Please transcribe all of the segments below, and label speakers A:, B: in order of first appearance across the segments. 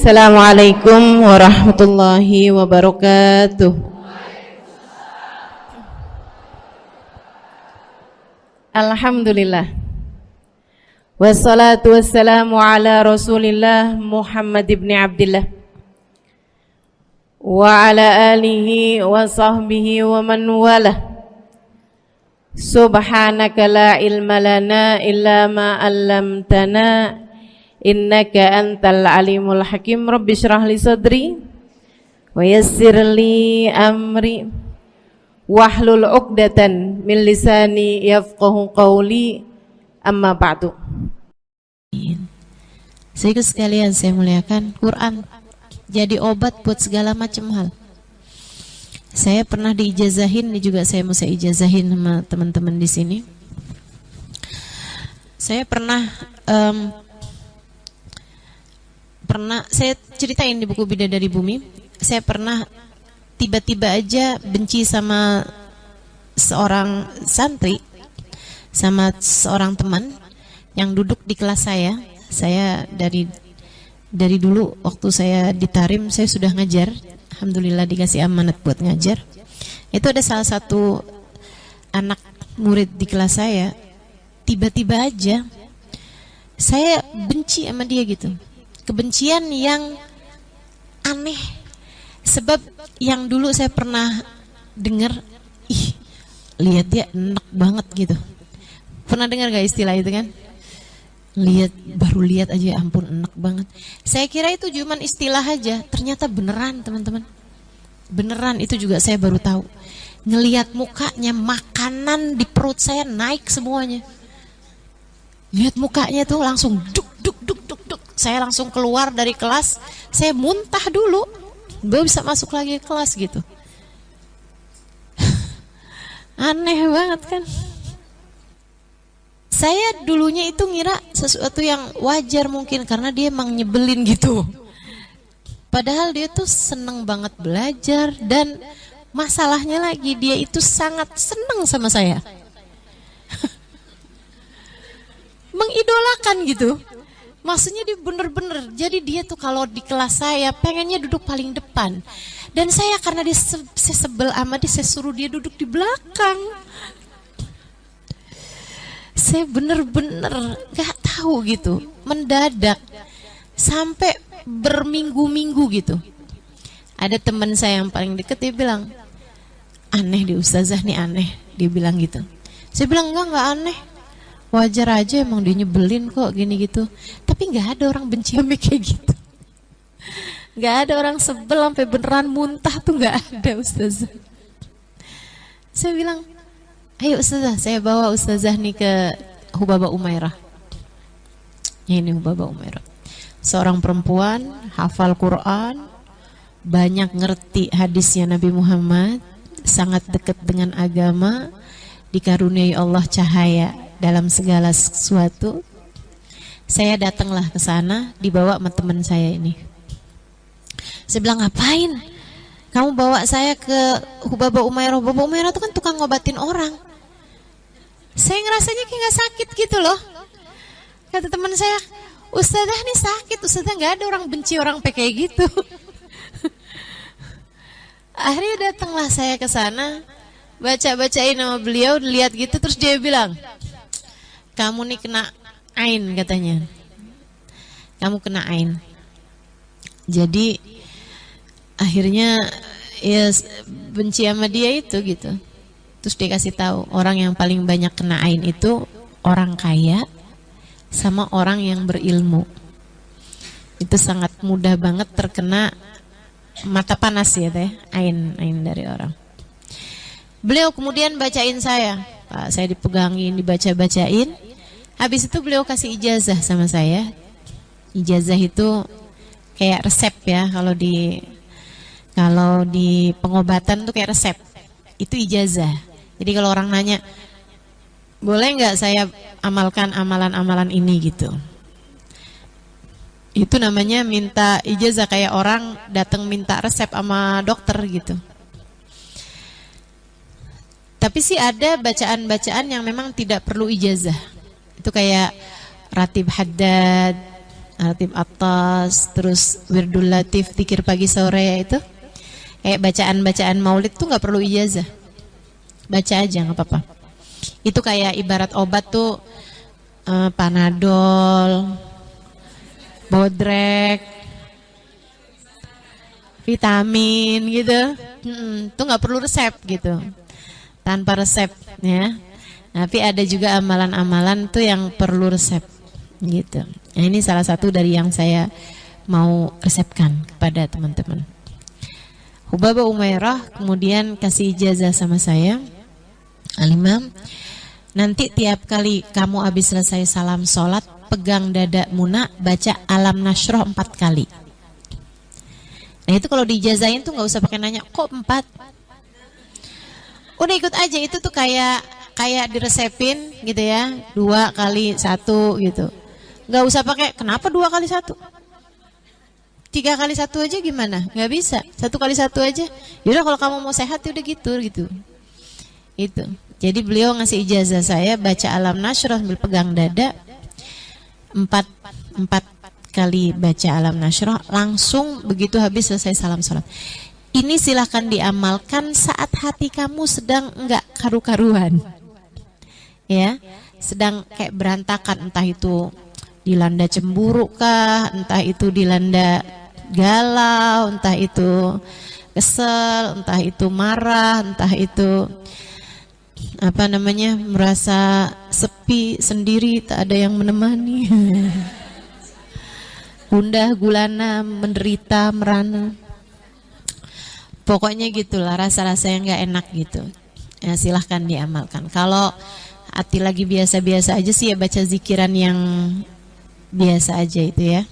A: Assalamualaikum warahmatullahi wabarakatuh. Alhamdulillah. Wassalatu wassalamu ala Rasulillah Muhammad ibn Abdillah wa ala alihi wa sahbihi wa man walah. Subhanaka la ilma lana illa ma 'allamtana innaka antal alimul hakim. Rabbi shrah li sadri wa yassir li amri wahlul 'uqdatan min lisani yafqahu qawli. Amma ba'du.
B: Saudara sekalian saya muliakan, Quran jadi obat buat segala macam hal. Saya pernah diijazahin, ini juga saya mau ijazahin sama teman-teman di sini. Saya pernah saya ceritain di buku Bidadari Bumi, saya pernah tiba-tiba aja benci sama seorang santri, sama seorang teman yang duduk di kelas saya. Saya dari dulu waktu saya di Tarim saya sudah ngajar, alhamdulillah dikasih amanat buat ngajar. Itu ada salah satu anak murid di kelas saya, tiba-tiba aja saya benci sama dia gitu. Kebencian yang aneh, sebab yang dulu saya pernah dengar, lihat dia enak banget gitu. Pernah dengar gak istilah itu kan? Baru lihat aja, ampun enak banget. Saya kira itu cuma istilah aja, ternyata beneran teman-teman. Beneran, itu juga saya baru tahu. Ngelihat mukanya, makanan di perut saya naik semuanya. Lihat mukanya tuh langsung duk duk duk duk duk. Saya langsung keluar dari kelas, saya muntah dulu, baru bisa masuk lagi ke kelas gitu. Aneh banget kan? Saya dulunya itu ngira sesuatu yang wajar mungkin karena dia emang nyebelin gitu. Padahal dia tuh seneng banget belajar, dan masalahnya lagi dia itu sangat seneng sama saya. Mengidolakan gitu. Maksudnya dia bener-bener, jadi dia tuh kalau di kelas saya pengennya duduk paling depan. Dan saya karena dia sebel sama dia, saya suruh dia duduk di belakang. Saya bener-bener gak tahu gitu, mendadak. Sampai berminggu-minggu gitu. Ada teman saya yang paling deket, dia bilang, aneh di ustazah nih, aneh. Dia bilang gitu. Saya bilang enggak aneh. Wajar aja, emang dia nyebelin kok gini gitu. Tapi nggak ada orang benci sama kayak gitu. Nggak ada orang sebel sampai beneran muntah tuh, nggak ada ustazah. Saya bilang, ayo ustazah, saya bawa ustazah nih ke Hubaba Umairah. Ini Hubaba Umairah. Seorang perempuan, hafal Quran, banyak ngerti hadisnya Nabi Muhammad, sangat dekat dengan agama, dikaruniai Allah cahaya dalam segala sesuatu. Saya datanglah ke sana, dibawa sama teman saya ini. Saya bilang, ngapain? Kamu bawa saya ke Hubaba Umairah. Hubaba Umairah itu kan tukang ngobatin orang. Saya ngerasanya kayak gak sakit gitu loh. Kata teman saya, ustazah nih sakit, ustazah nggak ada orang benci orang kayak gitu. Akhirnya datanglah saya ke sana, baca-bacain nama beliau, lihat gitu, terus dia bilang, kamu nih kena ain katanya. Kamu kena ain. Jadi akhirnya ya benci sama dia itu gitu. Terus dia kasih tahu, orang yang paling banyak kena ain itu orang kaya sama orang yang berilmu. Itu sangat mudah banget terkena mata panas ya teh, ain dari orang. Beliau kemudian bacain saya. Pak, saya dipegangin, dibaca-bacain. Habis itu beliau kasih ijazah sama saya. Ijazah itu kayak resep ya, kalau di pengobatan tuh kayak resep. Itu ijazah. Jadi kalau orang nanya, boleh nggak saya amalkan amalan-amalan ini gitu. Itu namanya minta ijazah, kayak orang datang minta resep sama dokter gitu. Tapi sih ada bacaan-bacaan yang memang tidak perlu ijazah. Itu kayak ratib haddad Al-Ratib Atas, terus Wirdul Latif, Dzikir pagi sore itu. Kayak bacaan-bacaan maulid tuh nggak perlu ijazah. Baca aja nggak apa-apa. Itu kayak ibarat obat tuh Panadol, Bodrek, vitamin gitu. Tuh nggak perlu resep gitu. Tanpa resep ya. Tapi ada juga amalan-amalan tuh yang perlu resep gitu. Nah, ini salah satu dari yang saya mau resepkan kepada teman-teman. Hubabah Umairah kemudian kasih ijazah sama saya, Al-Imam, nanti tiap kali kamu habis selesai salam sholat, pegang dada Muna, baca Alam Nasroh 4 kali. Nah itu kalau diijazahin tuh nggak usah pakai nanya, kok 4? Udah ikut aja, itu tuh kayak diresepin gitu ya, 2 kali 1 gitu. Nggak usah pakai, kenapa 2 kali 1? 3 kali 1 aja gimana? Nggak bisa. 1 kali 1 aja. Yaudah kalau kamu mau sehat ya udah gitu. Itu. Jadi beliau ngasih ijazah saya baca Alam Nasroh sambil pegang dada. 4 kali baca Alam Nasroh langsung begitu habis selesai salam sholat. Ini silahkan diamalkan saat hati kamu sedang enggak karu-karuan. Ya, sedang kayak berantakan, entah itu dilanda cemburu kah, entah itu dilanda galau, entah itu kesel, entah itu marah, entah itu merasa sepi sendiri, tak ada yang menemani, gundah gulana, menderita, merana, pokoknya gitulah rasa-rasa yang nggak enak gitu ya, silahkan diamalkan. Kalau hati lagi biasa-biasa aja sih ya baca zikiran yang biasa aja itu ya.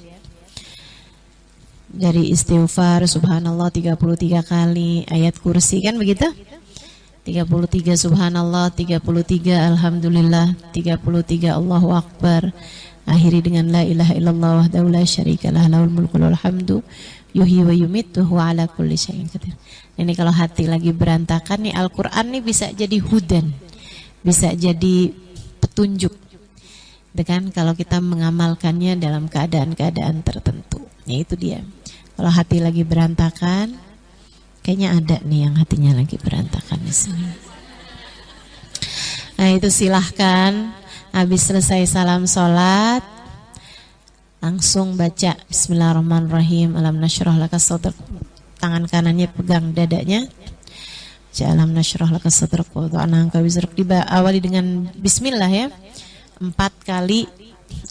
B: Dari istighfar subhanallah 33 kali, ayat kursi kan begitu? 33 subhanallah, 33 alhamdulillah, 33 Allahu akbar. Akhiri dengan la ilaha illallah wahdahu la syarikalah lahul mulku wal hamdu yuhyi wa yumitu wa ala kulli syai'in qadir. Ini kalau hati lagi berantakan nih, Al-Qur'an nih bisa jadi hudan. Bisa jadi petunjuk. Dengan kalau kita mengamalkannya dalam keadaan-keadaan tertentu. Ya itu dia. Kalau hati lagi berantakan, kayaknya ada nih yang hatinya lagi berantakan di sini. Nah itu silahkan habis selesai salam sholat langsung baca Bismillahirrahmanirrahim, Alam Nashrah laka sadrak, tangan kanannya pegang dadanya, baca Alam Nashrah laka sadrak wa wada'na anka wizrak, diawali dengan Bismillah ya, 4 kali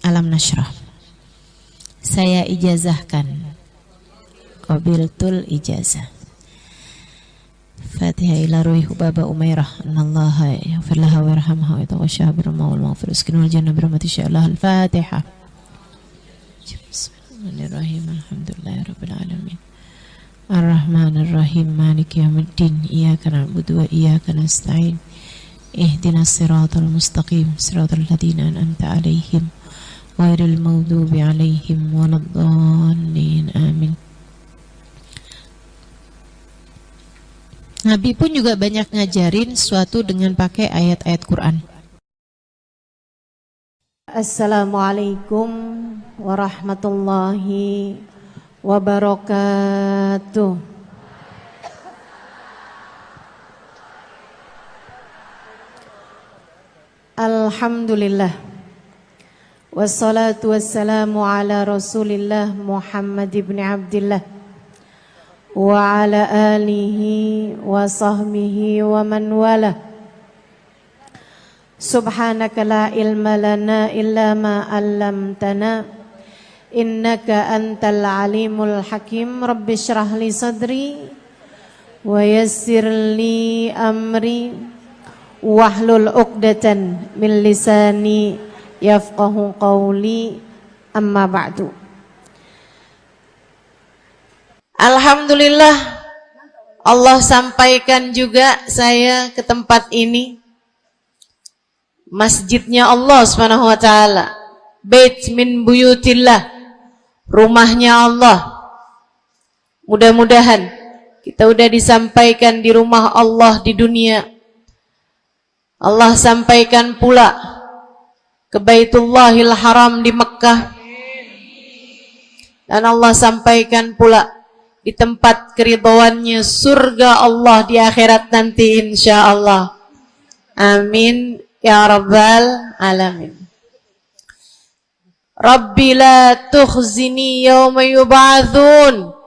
B: Alam Nashrah. Saya ijazahkan, qabiltul ijazah. Fatihah ila ruhi Hubabah Umairah, anallaha yaghfir laha warhamha wa yataghashaha birrahmah wal maghfirah uskinul jannah birahmati sya'allah. Al-Fatihah. Bismillahirrahmanirrahim. Alhamdulillahirabbil alamin. Ar-Rahmanir-Rahim. Maliki yaumiddin. Iyyaka na'budu wa iyyaka nasta'in. Ihdinas siratal mustaqim. Siratal ladzina an'amta 'alaihim ghairil maghdubi 'alaihim waladdallin. Amin. Nabi pun juga banyak ngajarin suatu dengan pakai ayat-ayat Quran.
A: Assalamualaikum warahmatullahi wabarakatuh. Alhamdulillah. Wassalatu wassalamu ala Rasulillah Muhammad ibn Abdillah wa ala alihi wa sahbihi wa man wala. Subhanaka la ilma lana illa ma 'allamtana innaka antal alimul hakim. Rabbi shrah li sadri wa yassir li amri wahlul 'uqdatan min lisani yafqahu qawli. Amma ba'du. Alhamdulillah, Allah sampaikan juga saya ke tempat ini. Masjidnya Allah Subhanahu wa taala, bait min buyutillah, rumahnya Allah. Mudah-mudahan kita udah disampaikan di rumah Allah di dunia. Allah sampaikan pula ke Baitullahil Haram di Mekkah. Dan Allah sampaikan pula di tempat keridhaannya surga Allah di akhirat nanti insyaallah. Amin ya rabbal alamin. Rabbi la tukhzini yawma yub'atsun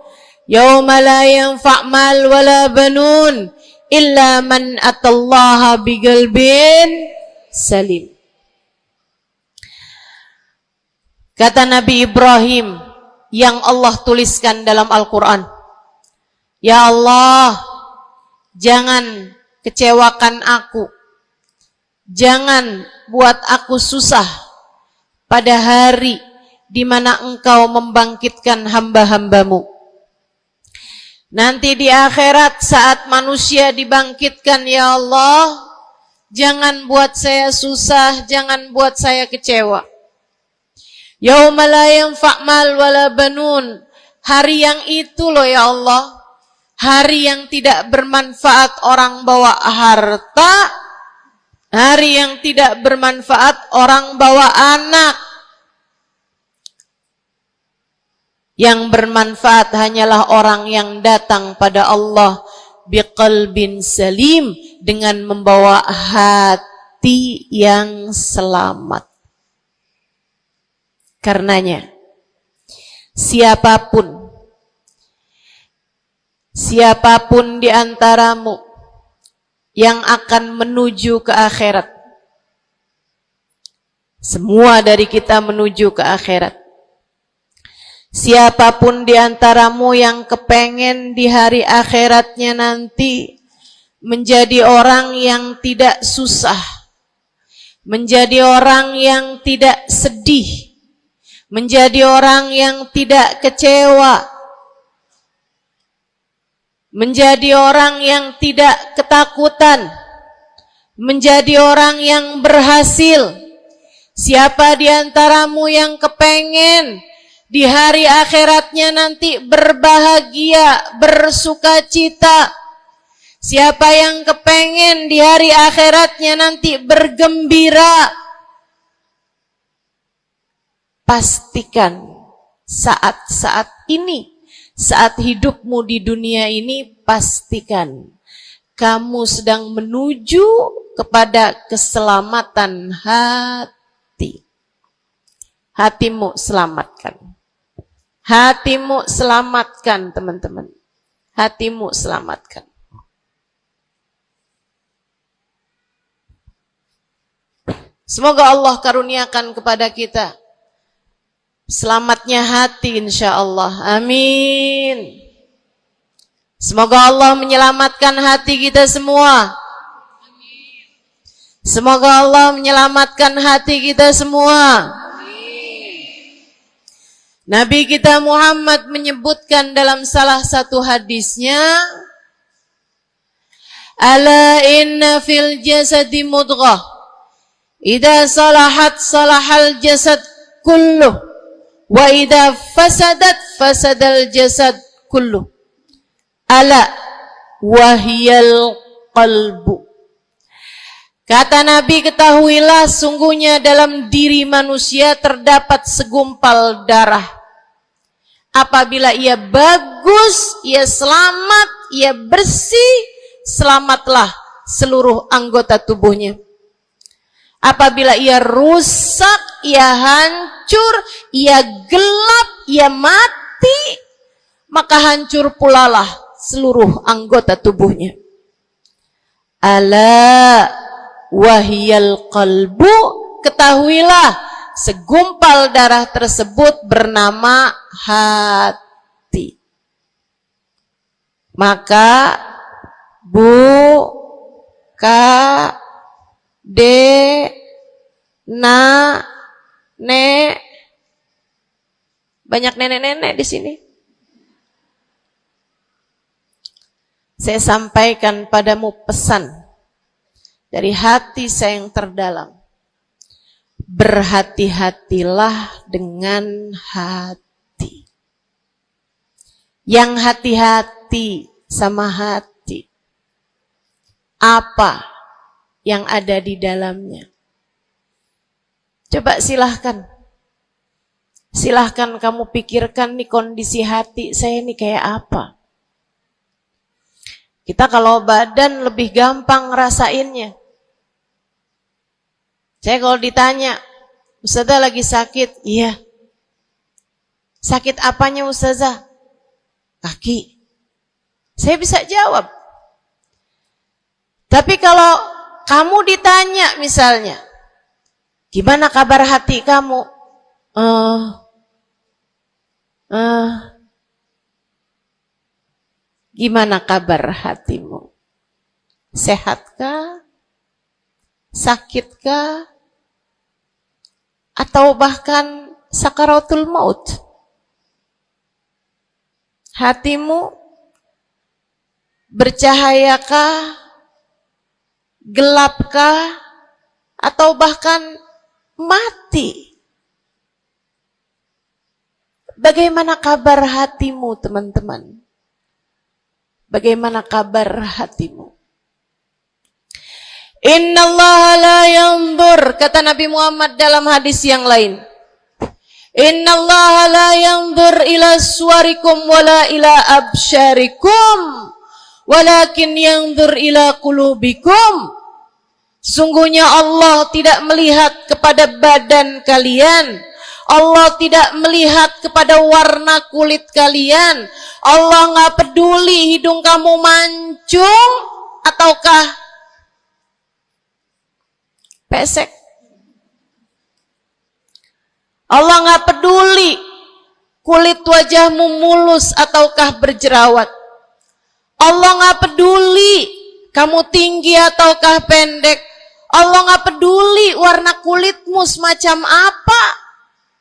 A: yawma la yanfa' mal wala banun illa man atallaha biqalbin salim. Kata Nabi Ibrahim yang Allah tuliskan dalam Al-Quran, ya Allah, jangan kecewakan aku, jangan buat aku susah pada hari di mana Engkau membangkitkan hamba-hambamu. Nanti di akhirat saat manusia dibangkitkan, ya Allah, jangan buat saya susah, jangan buat saya kecewa. Yauma la yanfa' mal wala banun. Hari yang itu loh ya Allah, hari yang tidak bermanfaat orang bawa harta, hari yang tidak bermanfaat orang bawa anak. Yang bermanfaat hanyalah orang yang datang pada Allah biqalbin salim, dengan membawa hati yang selamat. Karenanya siapapun di antaramu yang akan menuju ke akhirat, semua dari kita menuju ke akhirat. Siapapun di antaramu yang kepengen di hari akhiratnya nanti menjadi orang yang tidak susah, menjadi orang yang tidak sedih, menjadi orang yang tidak kecewa, menjadi orang yang tidak ketakutan, menjadi orang yang berhasil. Siapa di antaramu yang kepengen di hari akhiratnya nanti berbahagia, bersukacita? Siapa yang kepengen di hari akhiratnya nanti bergembira? Pastikan saat-saat ini, saat hidupmu di dunia ini, pastikan kamu sedang menuju kepada keselamatan hati. Hatimu selamatkan. Hatimu selamatkan, teman-teman. Hatimu selamatkan. Semoga Allah karuniakan kepada kita selamatnya hati insyaallah. Amin. Semoga Allah menyelamatkan hati kita semua. Semoga Allah menyelamatkan hati kita semua. Nabi kita Muhammad menyebutkan dalam salah satu hadisnya, ala inna fil jasadi mudghah, idza salahat salahal jasad kulluh, wa idza fasadat fasadal jasad kulluh, ala wahiyal qalbu. Kata Nabi, ketahuilah sungguhnya dalam diri manusia terdapat segumpal darah. Apabila ia bagus, ia selamat, ia bersih, selamatlah seluruh anggota tubuhnya. Apabila ia rusak, ia hancur, ia gelap, ia mati, maka hancur pulalah seluruh anggota tubuhnya. Ala wahiyal qalbu, ketahuilah segumpal darah tersebut bernama hati. Maka buka nek, banyak nenek-nenek di sini. Saya sampaikan padamu pesan dari hati saya yang terdalam. Berhati-hatilah dengan hati. Yang hati-hati sama hati, apa yang ada di dalamnya? Coba silahkan Silahkan kamu pikirkan nih kondisi hati saya nih kayak apa. Kita kalau badan lebih gampang ngerasainnya. Saya kalau ditanya, Ustazah lagi sakit? Iya. Sakit apanya Ustazah? Kaki. Saya bisa jawab. Tapi kalau kamu ditanya misalnya, gimana kabar hati kamu? Gimana kabar hatimu? Sehatkah? Sakitkah? Atau bahkan sakaratul maut? Hatimu bercahayakah? Gelapkah? Atau bahkan mati? Bagaimana kabar hatimu, teman-teman? Bagaimana kabar hatimu? Innallaha la yanzur, kata Nabi Muhammad dalam hadis yang lain. Innallaha la yanzur ila suwarikum wala ila absyarikum, walakin yanzur ila qulubikum. Sungguhnya Allah tidak melihat kepada badan kalian. Allah tidak melihat kepada warna kulit kalian. Allah nggak peduli hidung kamu mancung ataukah pesek. Allah nggak peduli kulit wajahmu mulus ataukah berjerawat. Allah nggak peduli kamu tinggi ataukah pendek. Allah nggak peduli warna kulitmu semacam apa.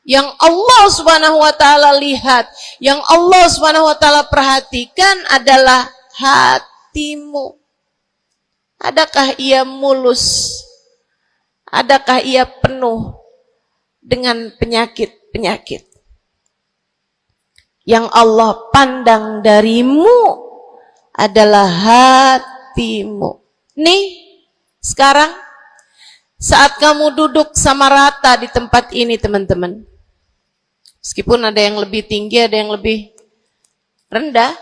A: Yang Allah Subhanahu wa taala lihat, yang Allah Subhanahu wa taala perhatikan adalah hatimu. Adakah ia mulus? Adakah ia penuh dengan penyakit-penyakit? Yang Allah pandang darimu adalah hatimu. Nih, sekarang saat kamu duduk sama rata di tempat ini, teman-teman. Meskipun ada yang lebih tinggi, ada yang lebih rendah,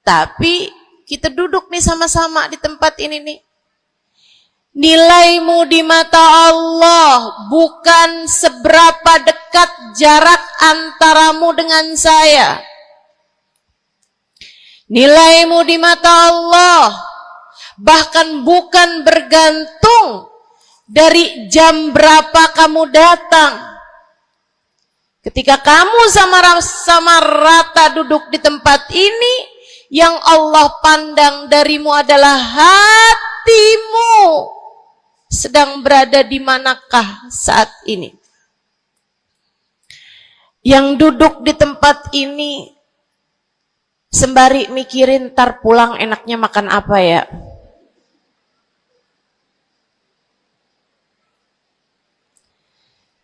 A: tapi kita duduk nih sama-sama di tempat ini nih. Nilaimu di mata Allah bukan seberapa dekat jarak antaramu dengan saya. Nilaimu di mata Allah bahkan bukan bergantung dari jam berapa kamu datang. Ketika kamu sama rata duduk di tempat ini, yang Allah pandang darimu adalah hatimu. Sedang berada di manakah saat ini? Yang duduk di tempat ini sembari mikirin ntar pulang enaknya makan apa ya?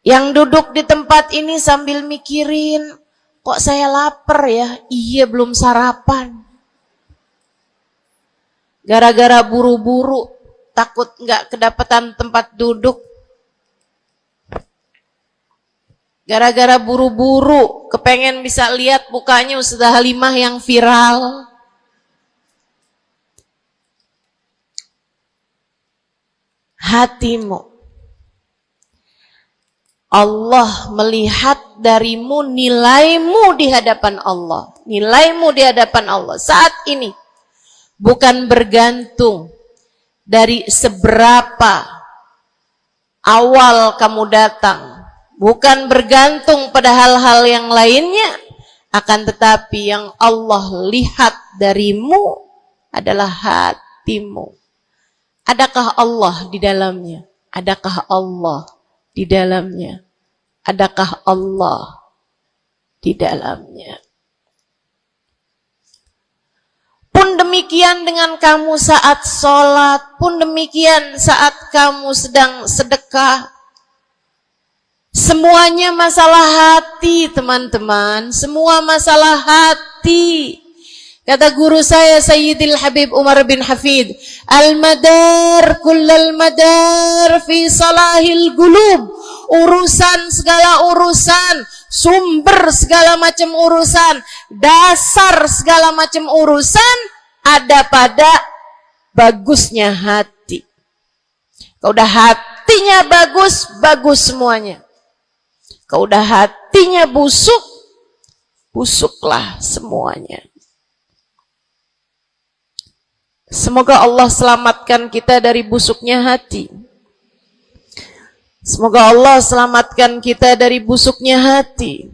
A: Yang duduk di tempat ini sambil mikirin, kok saya lapar ya? Iya, belum sarapan. Gara-gara buru-buru, takut nggak kedapatan tempat duduk. Gara-gara buru-buru, kepengen bisa lihat mukanya Ustazah Halimah yang viral. Hatimu. Allah melihat darimu, nilaimu di hadapan Allah. Nilaimu di hadapan Allah saat ini bukan bergantung dari seberapa awal kamu datang, bukan bergantung pada hal-hal yang lainnya, akan tetapi yang Allah lihat darimu adalah hatimu. Adakah Allah di dalamnya? Adakah Allah di dalamnya? Adakah Allah di dalamnya? Pun demikian dengan kamu saat sholat, pun demikian saat kamu sedang sedekah. Semuanya masalah hati, teman-teman. Semua masalah hati. Kata guru saya Sayyidil Habib Umar bin Hafid, al-madar kullal madar fi salahil gulub urusan segala urusan, sumber segala macam urusan, dasar segala macam urusan ada pada bagusnya hati. Kalau udah hatinya bagus, bagus semuanya. Kalau udah hatinya busuk, busuklah semuanya. Semoga Allah selamatkan kita dari busuknya hati. Semoga Allah selamatkan kita dari busuknya hati.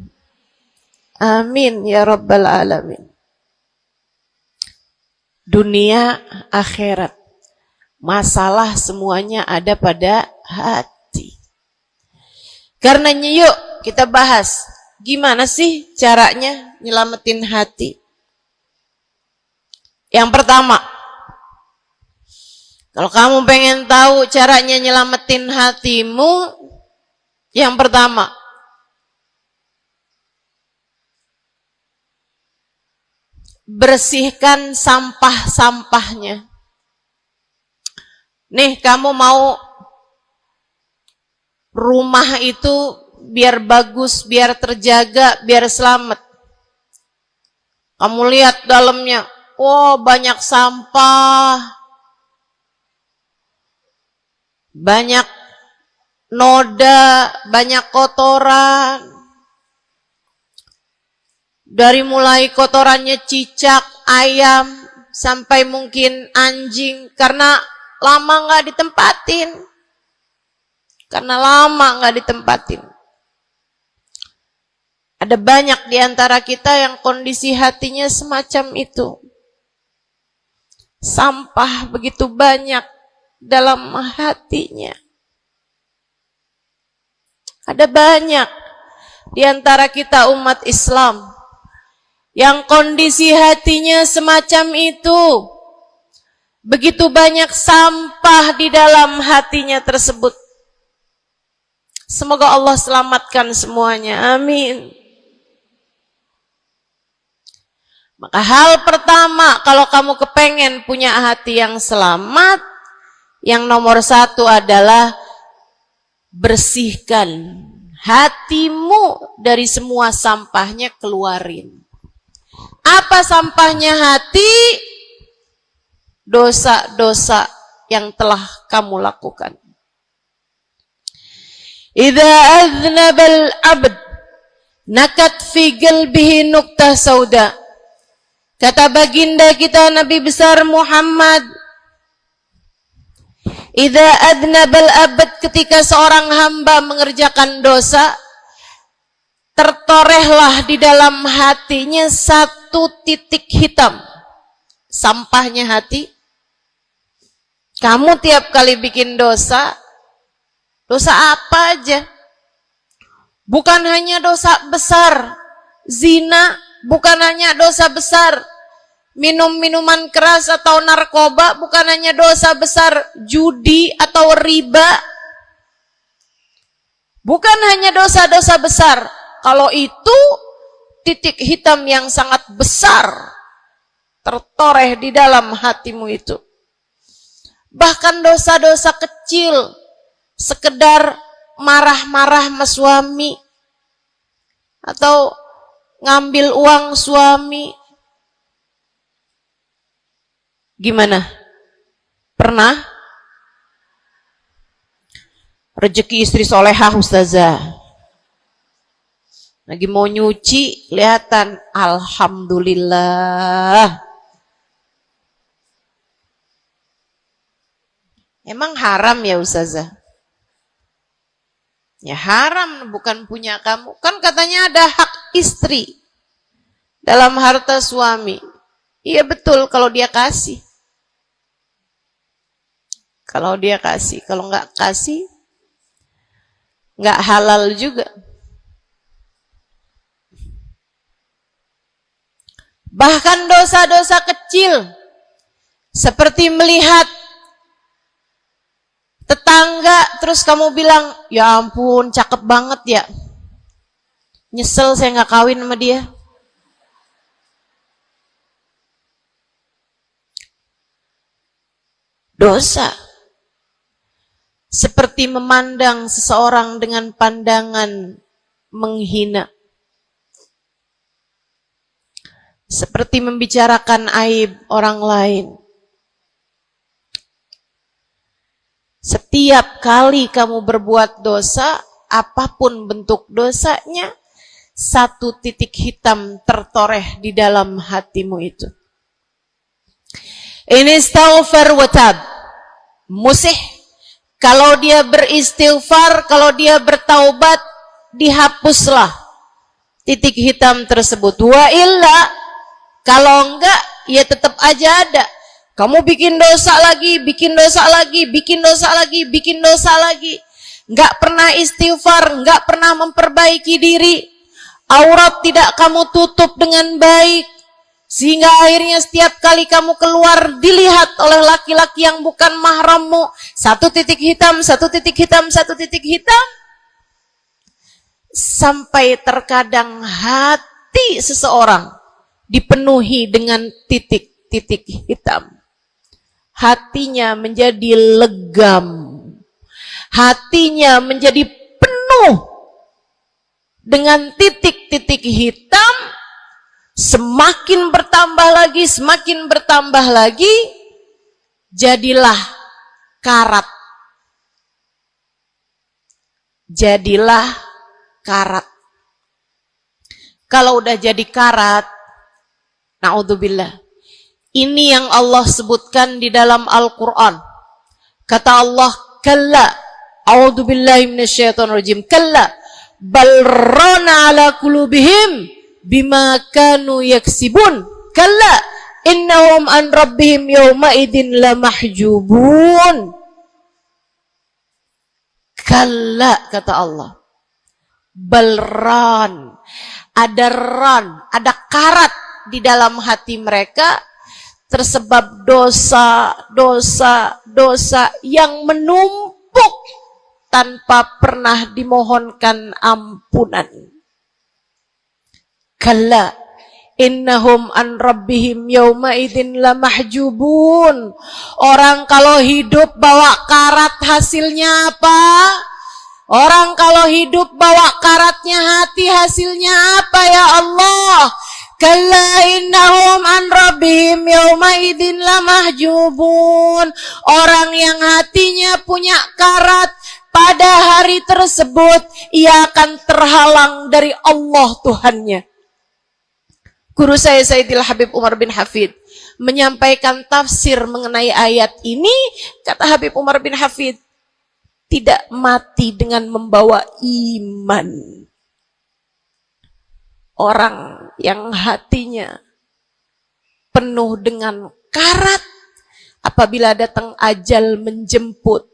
A: Amin ya rabbal alamin. Dunia, akhirat, masalah semuanya ada pada hati. Karenanya yuk kita bahas, gimana sih caranya nyelamatin hati? Yang pertama, kalau kamu pengen tahu caranya nyelamatin hatimu, yang pertama, bersihkan sampah-sampahnya. Nih, kamu mau rumah itu biar bagus, biar terjaga, biar selamat. Kamu lihat dalamnya, oh banyak sampah, banyak noda, banyak kotoran. Dari mulai kotorannya cicak, ayam, sampai mungkin anjing, karena lama nggak ditempatin. Karena lama nggak ditempatin. Ada banyak di antara kita yang kondisi hatinya semacam itu. Sampah begitu banyak dalam hatinya. Ada banyak di antara kita umat Islam yang kondisi hatinya semacam itu. Begitu banyak sampah di dalam hatinya tersebut. Semoga Allah selamatkan semuanya. Amin. Maka hal pertama, kalau kamu kepengen punya hati yang selamat, yang nomor satu adalah bersihkan hatimu dari semua sampahnya, keluarin. Apa sampahnya hati? Dosa-dosa yang telah kamu lakukan. Idza aznabal abd nakat fi qalbihi nuqtah sauda. Kata baginda kita Nabi besar Muhammad, idza adnabal abad, ketika seorang hamba mengerjakan dosa, tertorehlah di dalam hatinya satu titik hitam. Sampahnya hati. Kamu tiap kali bikin dosa, dosa apa aja? Bukan hanya dosa besar, zina, bukan hanya dosa besar, minum minuman keras atau narkoba, bukan hanya dosa besar, judi atau riba, bukan hanya dosa-dosa besar. Kalau itu titik hitam yang sangat besar tertoreh di dalam hatimu itu. Bahkan dosa-dosa kecil, sekedar marah-marah sama suami atau ngambil uang suami. Gimana? Pernah? Rezeki istri solehah ustazah. Lagi mau nyuci, kelihatan. Alhamdulillah. Emang haram ya ustazah? Ya haram, bukan punya kamu. Kan katanya ada hak istri dalam harta suami. Iya betul kalau dia kasih. Kalau dia kasih, kalau nggak kasih, nggak halal juga. Bahkan dosa-dosa kecil, seperti melihat tetangga, terus kamu bilang, ya ampun, cakep banget ya. Nyesel saya nggak kawin sama dia. Dosa. seperti memandang seseorang dengan pandangan menghina, seperti membicarakan aib orang lain. Setiap kali kamu berbuat dosa, apapun bentuk dosanya, satu titik hitam tertoreh di dalam hatimu itu. Ini istighfar wa tab. Musih, kalau dia beristighfar, kalau dia bertaubat, dihapuslah titik hitam tersebut. Wa illa, kalau enggak, ya tetap aja ada. Kamu bikin dosa lagi, bikin dosa lagi, bikin dosa lagi, bikin dosa lagi. Enggak pernah istighfar, enggak pernah memperbaiki diri. Aurat tidak kamu tutup dengan baik. Sehingga akhirnya setiap kali kamu keluar dilihat oleh laki-laki yang bukan mahrammu. Satu titik hitam, satu titik hitam, satu titik hitam. Sampai terkadang hati seseorang dipenuhi dengan titik-titik hitam. Hatinya menjadi legam. Hatinya menjadi penuh dengan titik-titik hitam. Semakin bertambah lagi, semakin bertambah lagi, jadilah karat. Jadilah karat. Kalau udah jadi karat, na'udzubillah. Ini yang Allah sebutkan di dalam Al-Quran. Kata Allah, kalla, a'udzubillahi minasyaitonirrajim, kalla, bal rana ala qulubihim bima kanu yaksibun, kalla innahum an rabbihim yawma idin lamahjubun. Kalla, kata Allah, balran, ada ran, ada karat di dalam hati mereka tersebab dosa, dosa, dosa yang menumpuk tanpa pernah dimohonkan ampunan. Kalla innahum an rabbihim yawma idzin lamahjubun. Orang kalau hidup bawa karat hasilnya apa? Orang kalau hidup bawa karatnya hati hasilnya apa ya Allah? Kalla innahum an rabbihim yawma idzin lamahjubun. Orang yang hatinya punya karat, pada hari tersebut ia akan terhalang dari Allah Tuhannya. Guru saya Sayyidil Habib Umar bin Hafid menyampaikan tafsir mengenai ayat ini. Kata Habib Umar bin Hafid, tidak mati dengan membawa iman. Orang yang hatinya penuh dengan karat, apabila datang ajal menjemput,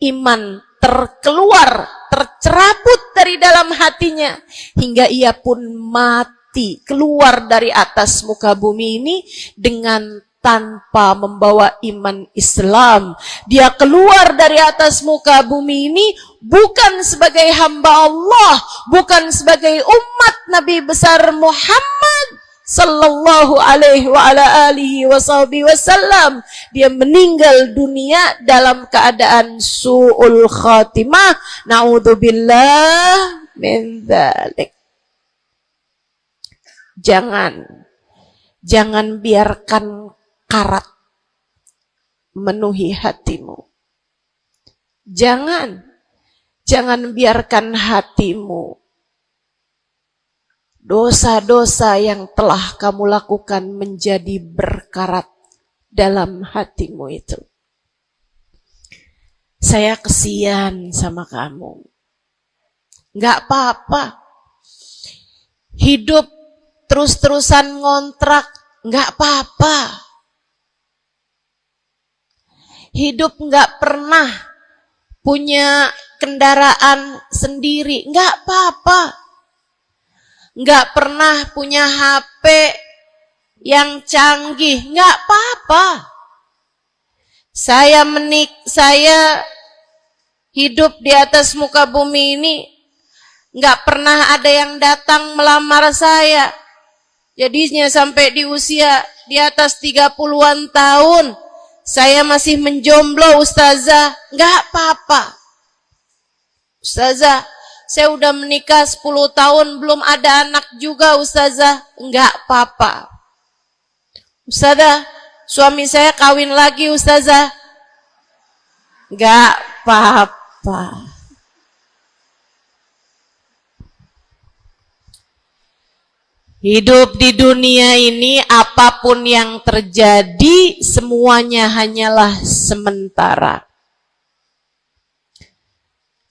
A: iman terkeluar, tercerabut dari dalam hatinya, hingga ia pun mati, keluar dari atas muka bumi ini dengan tanpa membawa iman Islam. Dia keluar dari atas muka bumi ini bukan sebagai hamba Allah, bukan sebagai umat Nabi besar Muhammad sallallahu alaihi wa ala alihi wasallam. Dia meninggal dunia dalam keadaan su'ul khatimah. Na'udzubillah min dzalik. Jangan biarkan karat memenuhi hatimu. Jangan biarkan hatimu dosa-dosa yang telah kamu lakukan menjadi berkarat dalam hatimu itu. Saya kesian sama kamu. Nggak apa-apa. Hidup terus-terusan ngontrak, nggak apa-apa. Hidup nggak pernah punya kendaraan sendiri, nggak apa-apa. Nggak pernah punya HP yang canggih, nggak apa-apa. Saya hidup di atas muka bumi ini, nggak pernah ada yang datang melamar saya. Jadinya sampai di usia di atas 30-an tahun, saya masih menjomblo Ustazah. Enggak apa-apa. Ustazah, saya udah menikah 10 tahun belum ada anak juga Ustazah. Enggak apa-apa. Ustazah, suami saya kawin lagi Ustazah. Enggak apa-apa. Hidup di dunia ini apapun yang terjadi semuanya hanyalah sementara.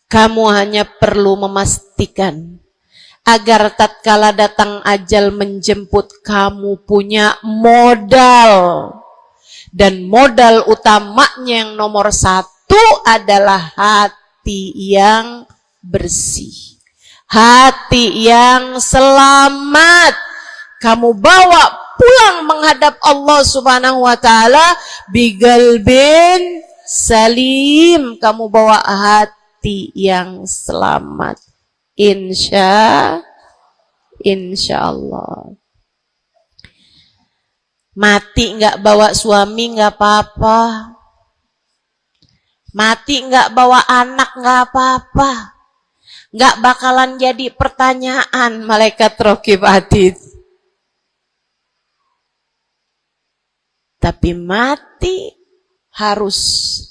A: Kamu hanya perlu memastikan agar tatkala datang ajal menjemput kamu punya modal. Dan modal utamanya yang nomor 1 adalah hati yang bersih. Hati yang selamat. Kamu bawa pulang menghadap Allah Subhanahu wa ta'ala bigalbin salim. Kamu bawa hati yang selamat. Insya Allah. Mati nggak bawa suami nggak apa-apa. Mati nggak bawa anak nggak apa-apa. Nggak bakalan jadi pertanyaan malaikat raqib atid. Tapi mati harus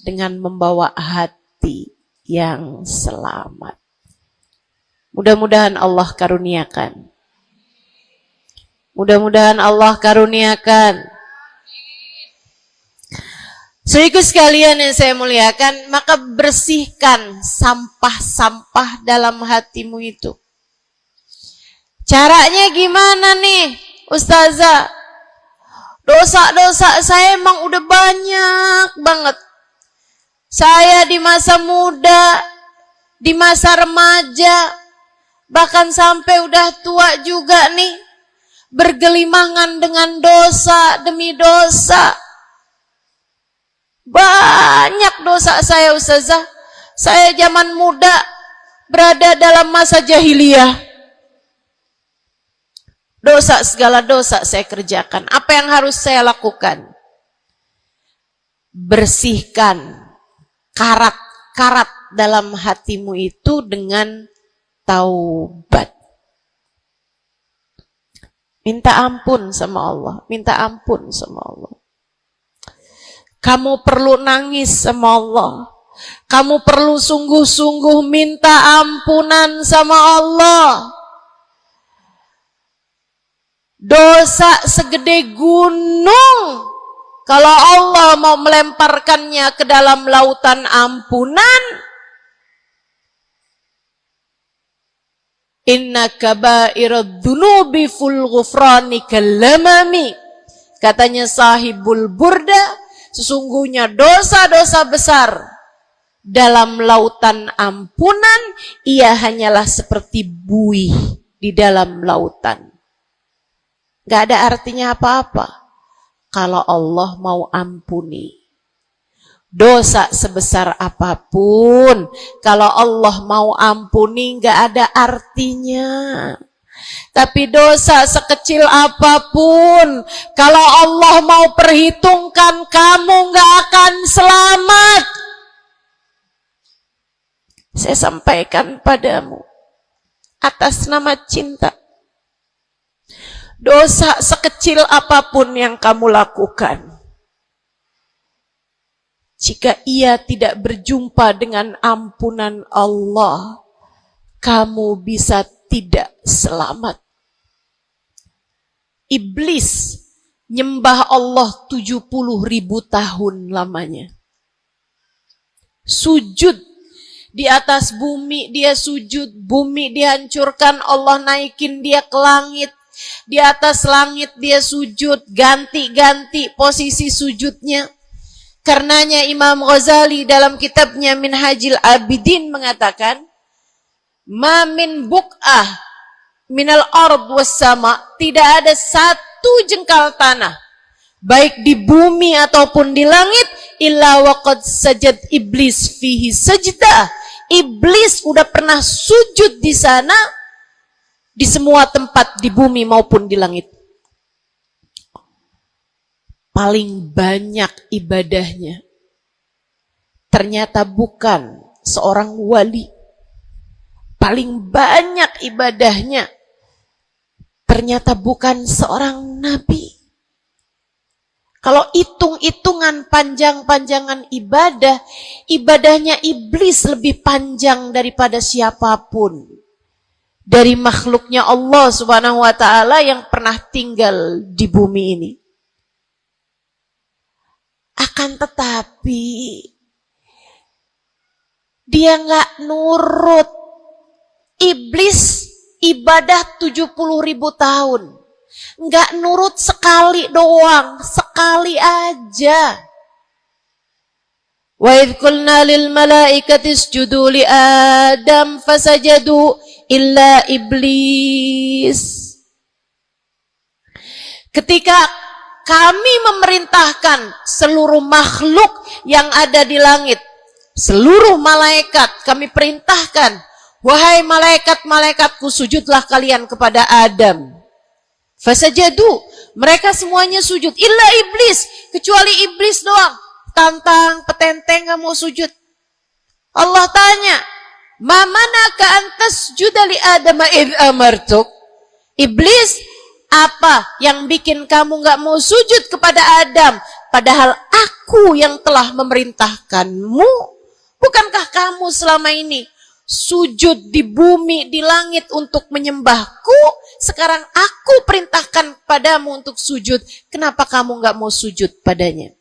A: dengan membawa hati yang selamat. Mudah-mudahan Allah karuniakan. Mudah-mudahan Allah karuniakan. Saudaraku sekalian yang saya muliakan, maka bersihkan sampah-sampah dalam hatimu itu. Caranya gimana nih, Ustazah? Dosa-dosa saya emang udah banyak banget. Saya di masa muda, di masa remaja, bahkan sampai udah tua juga nih, bergelimangan dengan dosa demi dosa. Banyak dosa saya Ustazah. Saya zaman muda berada dalam masa jahiliyah. Dosa, segala dosa saya kerjakan. Apa yang harus saya lakukan? Bersihkan karat-karat dalam hatimu itu dengan taubat. Minta ampun sama Allah. Minta ampun sama Allah. Kamu perlu nangis sama Allah. Kamu perlu sungguh-sungguh minta ampunan sama Allah. Dosa segede gunung, kalau Allah mau melemparkannya ke dalam lautan ampunan, inna kaba'irad dunubi ful ghufrani kalamami. Katanya sahibul burda, sesungguhnya dosa-dosa besar dalam lautan ampunan, ia hanyalah seperti buih di dalam lautan. Gak ada artinya apa-apa kalau Allah mau ampuni. Dosa sebesar apapun, kalau Allah mau ampuni gak ada artinya. Tapi dosa sekecil apapun, kalau Allah mau perhitungkan, kamu gak akan selamat. Saya sampaikan padamu atas nama cinta. Dosa sekecil apapun yang kamu lakukan, jika ia tidak berjumpa dengan ampunan Allah, kamu bisa tidak selamat. Iblis nyembah Allah 70.000 tahun lamanya. Sujud di atas bumi, dia sujud, bumi dihancurkan, Allah naikin dia ke langit. Di atas langit dia sujud, ganti-ganti posisi sujudnya. Karenanya Imam Ghazali dalam kitabnya Minhajul Abidin mengatakan, ma min buk'ah minal ard was sama, tidak ada satu jengkal tanah, baik di bumi ataupun di langit, illa waqad sajad iblis fihi sajdah. Iblis udah pernah sujud di sana, di semua tempat di bumi maupun di langit. paling banyak ibadahnya ternyata bukan seorang wali. Paling banyak ibadahnya ternyata bukan seorang nabi. Kalau hitung-hitungan panjang-panjangan ibadah, ibadahnya iblis lebih panjang daripada siapapun dari makhluknya Allah Subhanahu wa taala yang pernah tinggal di bumi ini. Akan tetapi dia nggak nurut. Iblis ibadah 70.000 tahun. Nggak nurut sekali doang. Sekali aja. Wa idh qulna lil malaikati isjudu li Adam fasajadu illa iblis. Ketika kami memerintahkan seluruh makhluk yang ada di langit, seluruh malaikat kami perintahkan, wahai malaikat-malaikatku, sujudlah kalian kepada Adam. Fasajadu, mereka semuanya sujud. Illa iblis, kecuali iblis doang. Tantang, petenteng gak mau sujud. Allah tanya, ma manaka antas judali Adam id amartuk. Iblis, apa yang bikin kamu gak mau sujud kepada Adam? Padahal aku yang telah memerintahkanmu. Bukankah kamu selama ini sujud di bumi, di langit untuk menyembahku? Sekarang aku perintahkan padamu untuk sujud. Kenapa kamu gak mau sujud padanya?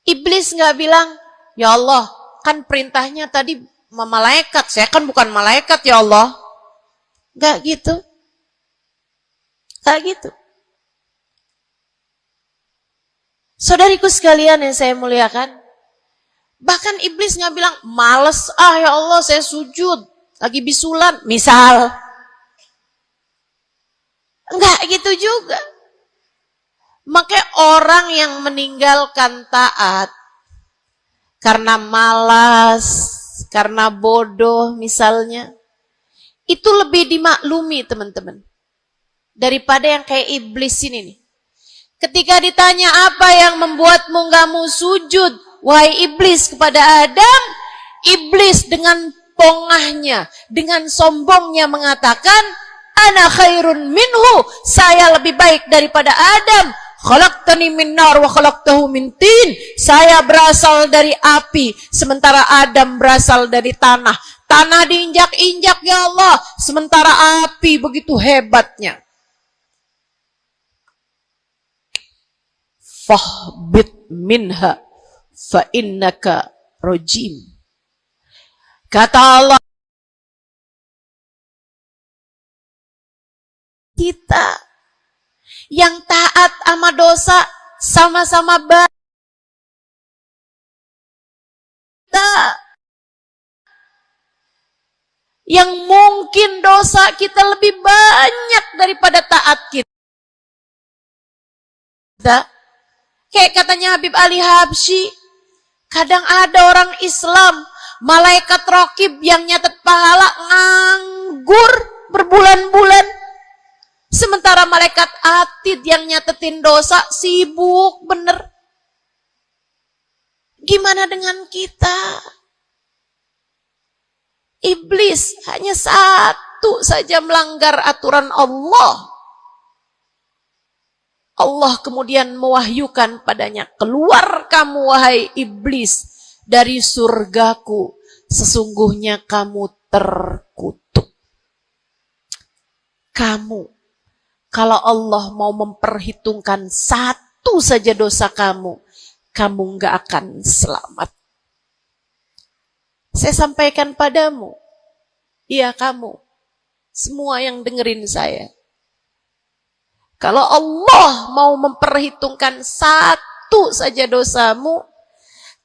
A: Iblis gak bilang, ya Allah, kan perintahnya tadi malaikat. Saya kan bukan malaikat ya Allah. Gak gitu. Gak gitu. Saudariku sekalian yang saya muliakan, bahkan iblis gak bilang, males ya Allah saya sujud, lagi bisulan, misal. Enggak gitu juga. Makanya orang yang meninggalkan taat karena malas, karena bodoh misalnya, itu lebih dimaklumi teman-teman daripada yang kayak iblis ini nih. Ketika ditanya apa yang membuatmu gak mau sujud, wahai iblis, kepada Adam, iblis dengan pongahnya, dengan sombongnya mengatakan, ana khairun minhu, saya lebih baik daripada Adam. Khalaqtani min nar wa khalaqtahu min tin. Saya berasal dari api, sementara Adam berasal dari tanah. Tanah diinjak-injak ya Allah, sementara api begitu hebatnya. Fahbit minha fa innaka rajim. Kata Allah, kita yang taat sama dosa sama-sama baik. Yang mungkin dosa kita lebih banyak daripada taat kita. Kayak katanya Habib Ali Habsyi, kadang ada orang Islam, malaikat raqib yang nyatet pahala nganggur berbulan-bulan. Sementara malaikat atid yang nyatetin dosa sibuk bener. Gimana dengan kita? Iblis hanya satu saja melanggar aturan Allah. Allah kemudian mewahyukan padanya, keluar kamu wahai iblis dari surgaku, sesungguhnya kamu terkutuk. Kamu, kalau Allah mau memperhitungkan satu saja dosa kamu, kamu gak akan selamat. Saya sampaikan padamu, iya kamu, semua yang dengerin saya. Kalau Allah mau memperhitungkan satu saja dosamu,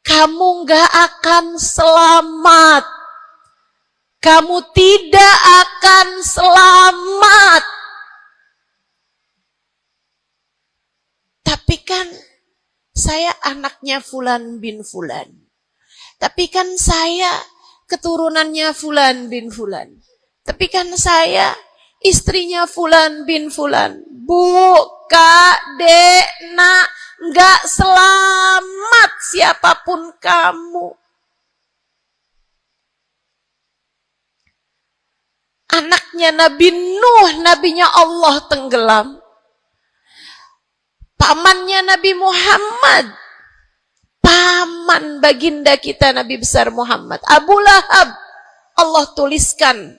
A: kamu gak akan selamat. Kamu tidak akan selamat. Tapi kan saya anaknya Fulan bin Fulan. Tapi kan saya keturunannya Fulan bin Fulan. Tapi kan saya istrinya Fulan bin Fulan. Bukan. Kak, Dek, Nak, nggak selamat siapapun kamu. Anaknya Nabi Nuh, nabinya Allah tenggelam. Pamannya Nabi Muhammad, paman baginda kita Nabi besar Muhammad, Abu Lahab, Allah tuliskan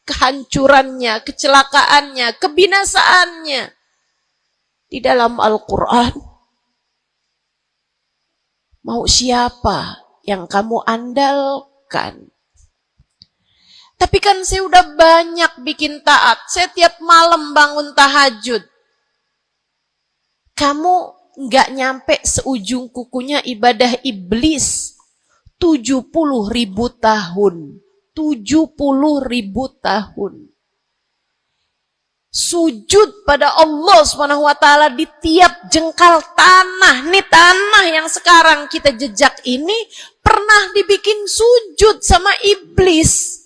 A: kehancurannya, kecelakaannya, kebinasaannya di dalam Al-Quran. Mau siapa yang kamu andalkan? Tapi kan saya udah banyak bikin taat. Saya tiap malam bangun tahajud. Kamu nggak nyampe seujung kukunya ibadah iblis. 70.000 tahun. 70.000 tahun. Sujud pada Allah SWT di tiap jengkal tanah. Nih tanah yang sekarang kita jejak ini pernah dibikin sujud sama iblis.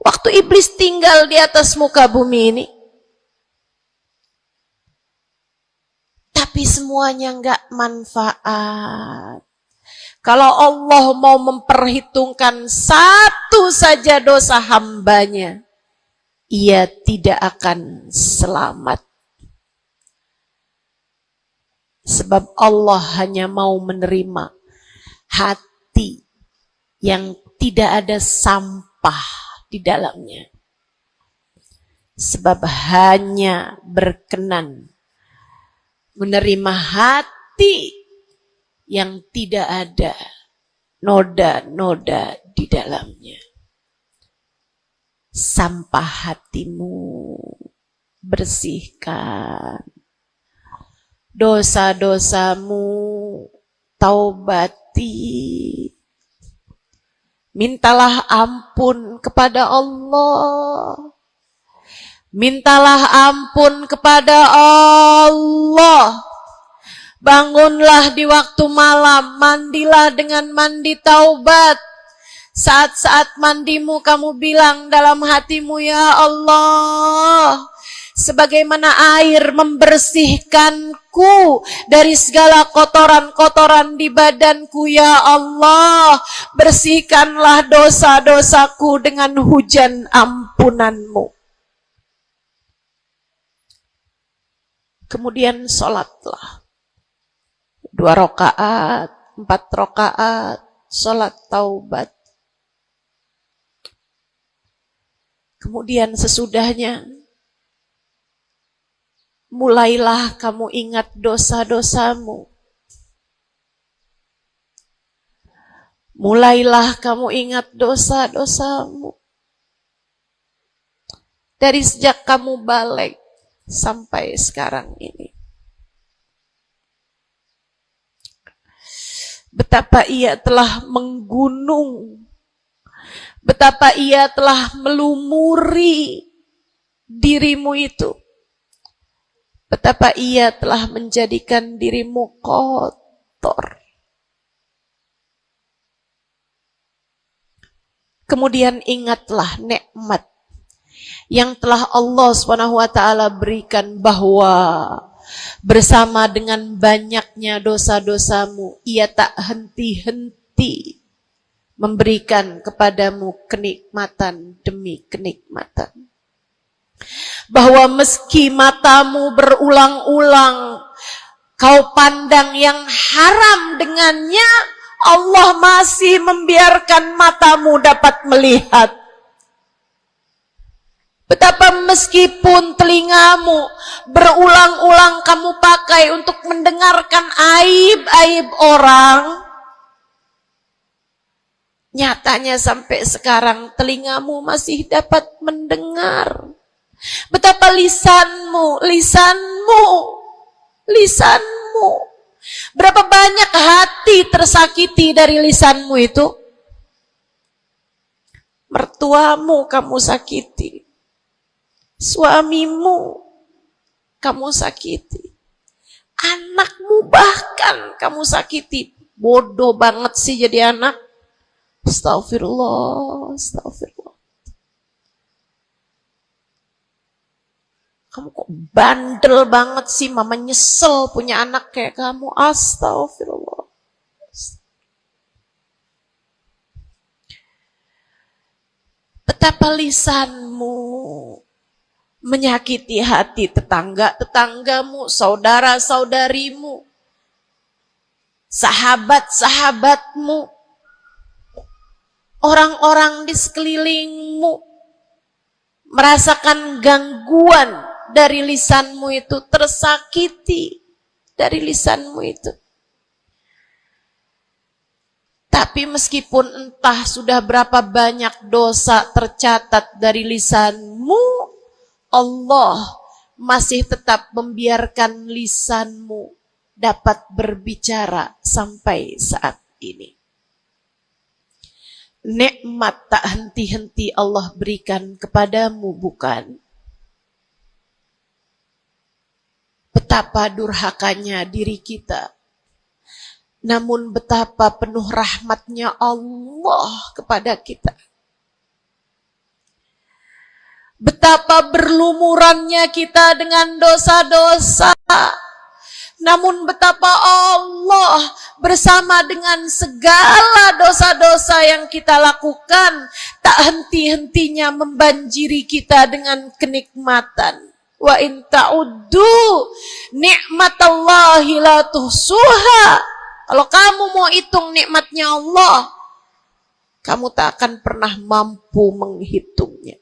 A: Waktu iblis tinggal di atas muka bumi ini. Tapi semuanya enggak manfaat. Kalau Allah mau memperhitungkan satu saja dosa hambanya, ia tidak akan selamat. Sebab Allah hanya mau menerima hati yang tidak ada sampah di dalamnya. Sebab hanya berkenan menerima hati yang tidak ada noda-noda di dalamnya. Sampah hatimu bersihkan. Dosa-dosamu taubati. Mintalah ampun kepada Allah. Mintalah ampun kepada Allah. Bangunlah di waktu malam, mandilah dengan mandi taubat. Saat-saat mandimu kamu bilang dalam hatimu, ya Allah, sebagaimana air membersihkanku dari segala kotoran-kotoran di badanku, ya Allah, bersihkanlah dosa-dosaku dengan hujan ampunanmu. Kemudian sholatlah 2 rakaat, 4 rakaat, sholat taubat. Kemudian sesudahnya mulailah kamu ingat dosa-dosamu. Mulailah kamu ingat dosa-dosamu. Dari sejak kamu balik sampai sekarang ini. Betapa ia telah menggunung. Betapa ia telah melumuri dirimu itu. Betapa ia telah menjadikan dirimu kotor. Kemudian ingatlah nikmat yang telah Allah SWT berikan, bahwa bersama dengan banyaknya dosa-dosamu, ia tak henti-henti memberikan kepadamu kenikmatan demi kenikmatan. Bahwa meski matamu berulang-ulang kau pandang yang haram dengannya, Allah masih membiarkan matamu dapat melihat. Betapa meskipun telingamu berulang-ulang kamu pakai untuk mendengarkan aib-aib orang, nyatanya sampai sekarang telingamu masih dapat mendengar. Betapa lisanmu, berapa banyak hati tersakiti dari lisanmu itu. Mertuamu kamu sakiti, suamimu kamu sakiti, anakmu bahkan kamu sakiti. Bodoh banget sih jadi anak. Astagfirullah, astagfirullah. Kamu kok bandel banget sih, mama nyesel punya anak kayak kamu. Astagfirullah. Betapa lisanmu menyakiti hati tetanggamu, saudara-saudarimu, sahabat-sahabatmu, orang-orang di sekelilingmu, merasakan gangguan dari lisanmu itu, tersakiti dari lisanmu itu. Tapi meskipun entah sudah berapa banyak dosa tercatat dari lisanmu, Allah masih tetap membiarkan lisanmu dapat berbicara sampai saat ini. Nikmat tak henti-henti Allah berikan kepadamu, bukan? Betapa durhakanya diri kita. Namun betapa penuh rahmatnya Allah kepada kita. Betapa berlumurannya kita dengan dosa-dosa. Namun betapa Allah bersama dengan segala dosa-dosa yang kita lakukan, tak henti-hentinya membanjiri kita dengan kenikmatan. Wa in ta'uddu ni'matallahi la tuhsuha. Kalau kamu mau hitung nikmatnya Allah, kamu tak akan pernah mampu menghitungnya.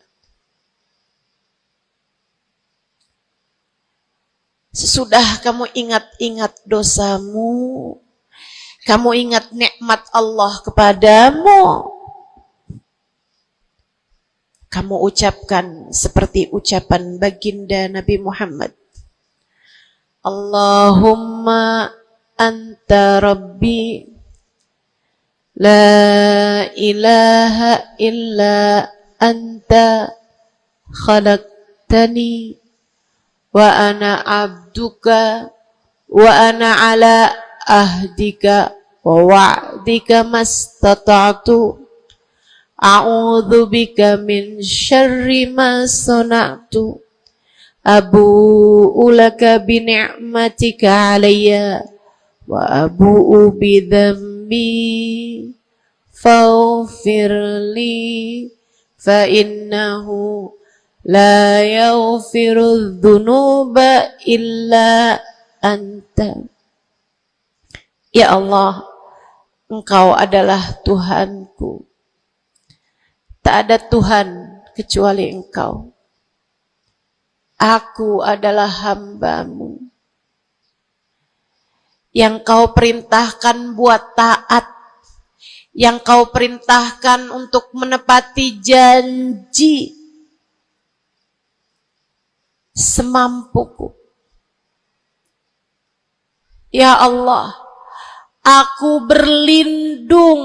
A: Sesudah kamu ingat-ingat dosamu, kamu ingat nikmat Allah kepadamu, kamu ucapkan seperti ucapan baginda Nabi Muhammad. Allahumma anta rabbi la ilaha illa anta khalaqtani wa ana abduka wa ana ala ahdika wa wa'dika mastata'tu a'udzu bika min syarri ma sana'tu abu'u laka bi ni'matika 'alayya wa abu'u bi dhanbi faghfirli fa innahu la yaghfiru dzunuba illa anta. Ya Allah, Engkau adalah Tuhanku. Tak ada Tuhan kecuali Engkau. Aku adalah hamba-Mu yang Kau perintahkan buat taat, yang Kau perintahkan untuk menepati janji semampuku. Ya Allah, aku berlindung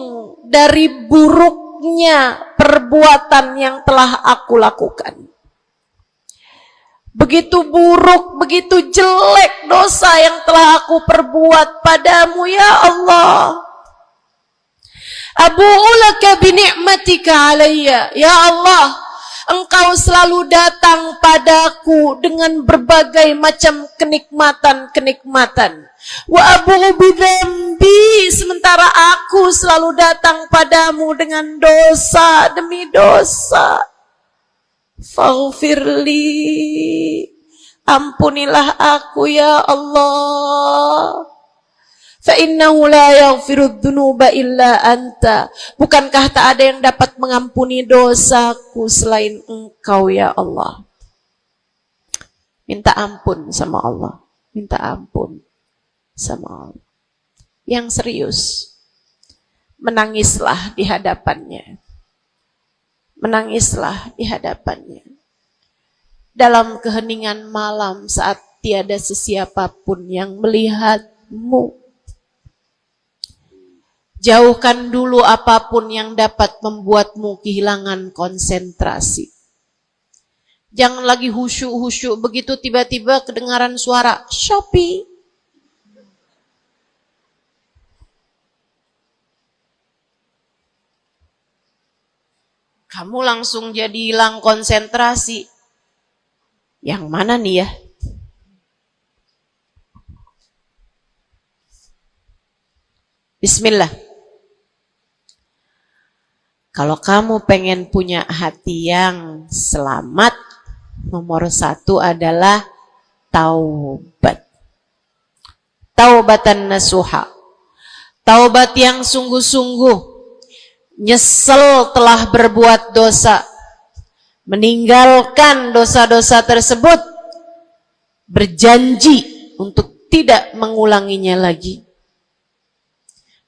A: dari buruknya perbuatan yang telah aku lakukan. Begitu buruk, begitu jelek dosa yang telah aku perbuat padamu, ya Allah. Abu'u laka bi ni'matika 'alayya. Ya Allah, Engkau selalu datang padaku dengan berbagai macam kenikmatan-kenikmatan. Wa abu'u bi dzambi, sementara aku selalu datang padamu dengan dosa demi dosa. Faghfirli, ampunilah aku ya Allah. Fa innahu la yaghfiru dzunuba illa anta. Bukankah tak ada yang dapat mengampuni dosaku selain Engkau ya Allah. Minta ampun sama Allah. Minta ampun sama Allah. Yang serius, menangislah di hadapannya. Menangislah di hadapannya. Dalam keheningan malam saat tiada sesiapapun yang melihatmu. Jauhkan dulu apapun yang dapat membuatmu kehilangan konsentrasi. Jangan lagi khusyuk-khusyuk begitu tiba-tiba kedengaran suara Shopee. Kamu langsung jadi hilang konsentrasi. Yang mana nih ya? Bismillah. Kalau kamu pengen punya hati yang selamat, nomor 1 adalah taubat. Taubatan nasuha. Taubat yang sungguh-sungguh. Nyesel telah berbuat dosa. Meninggalkan dosa-dosa tersebut, berjanji untuk tidak mengulanginya lagi.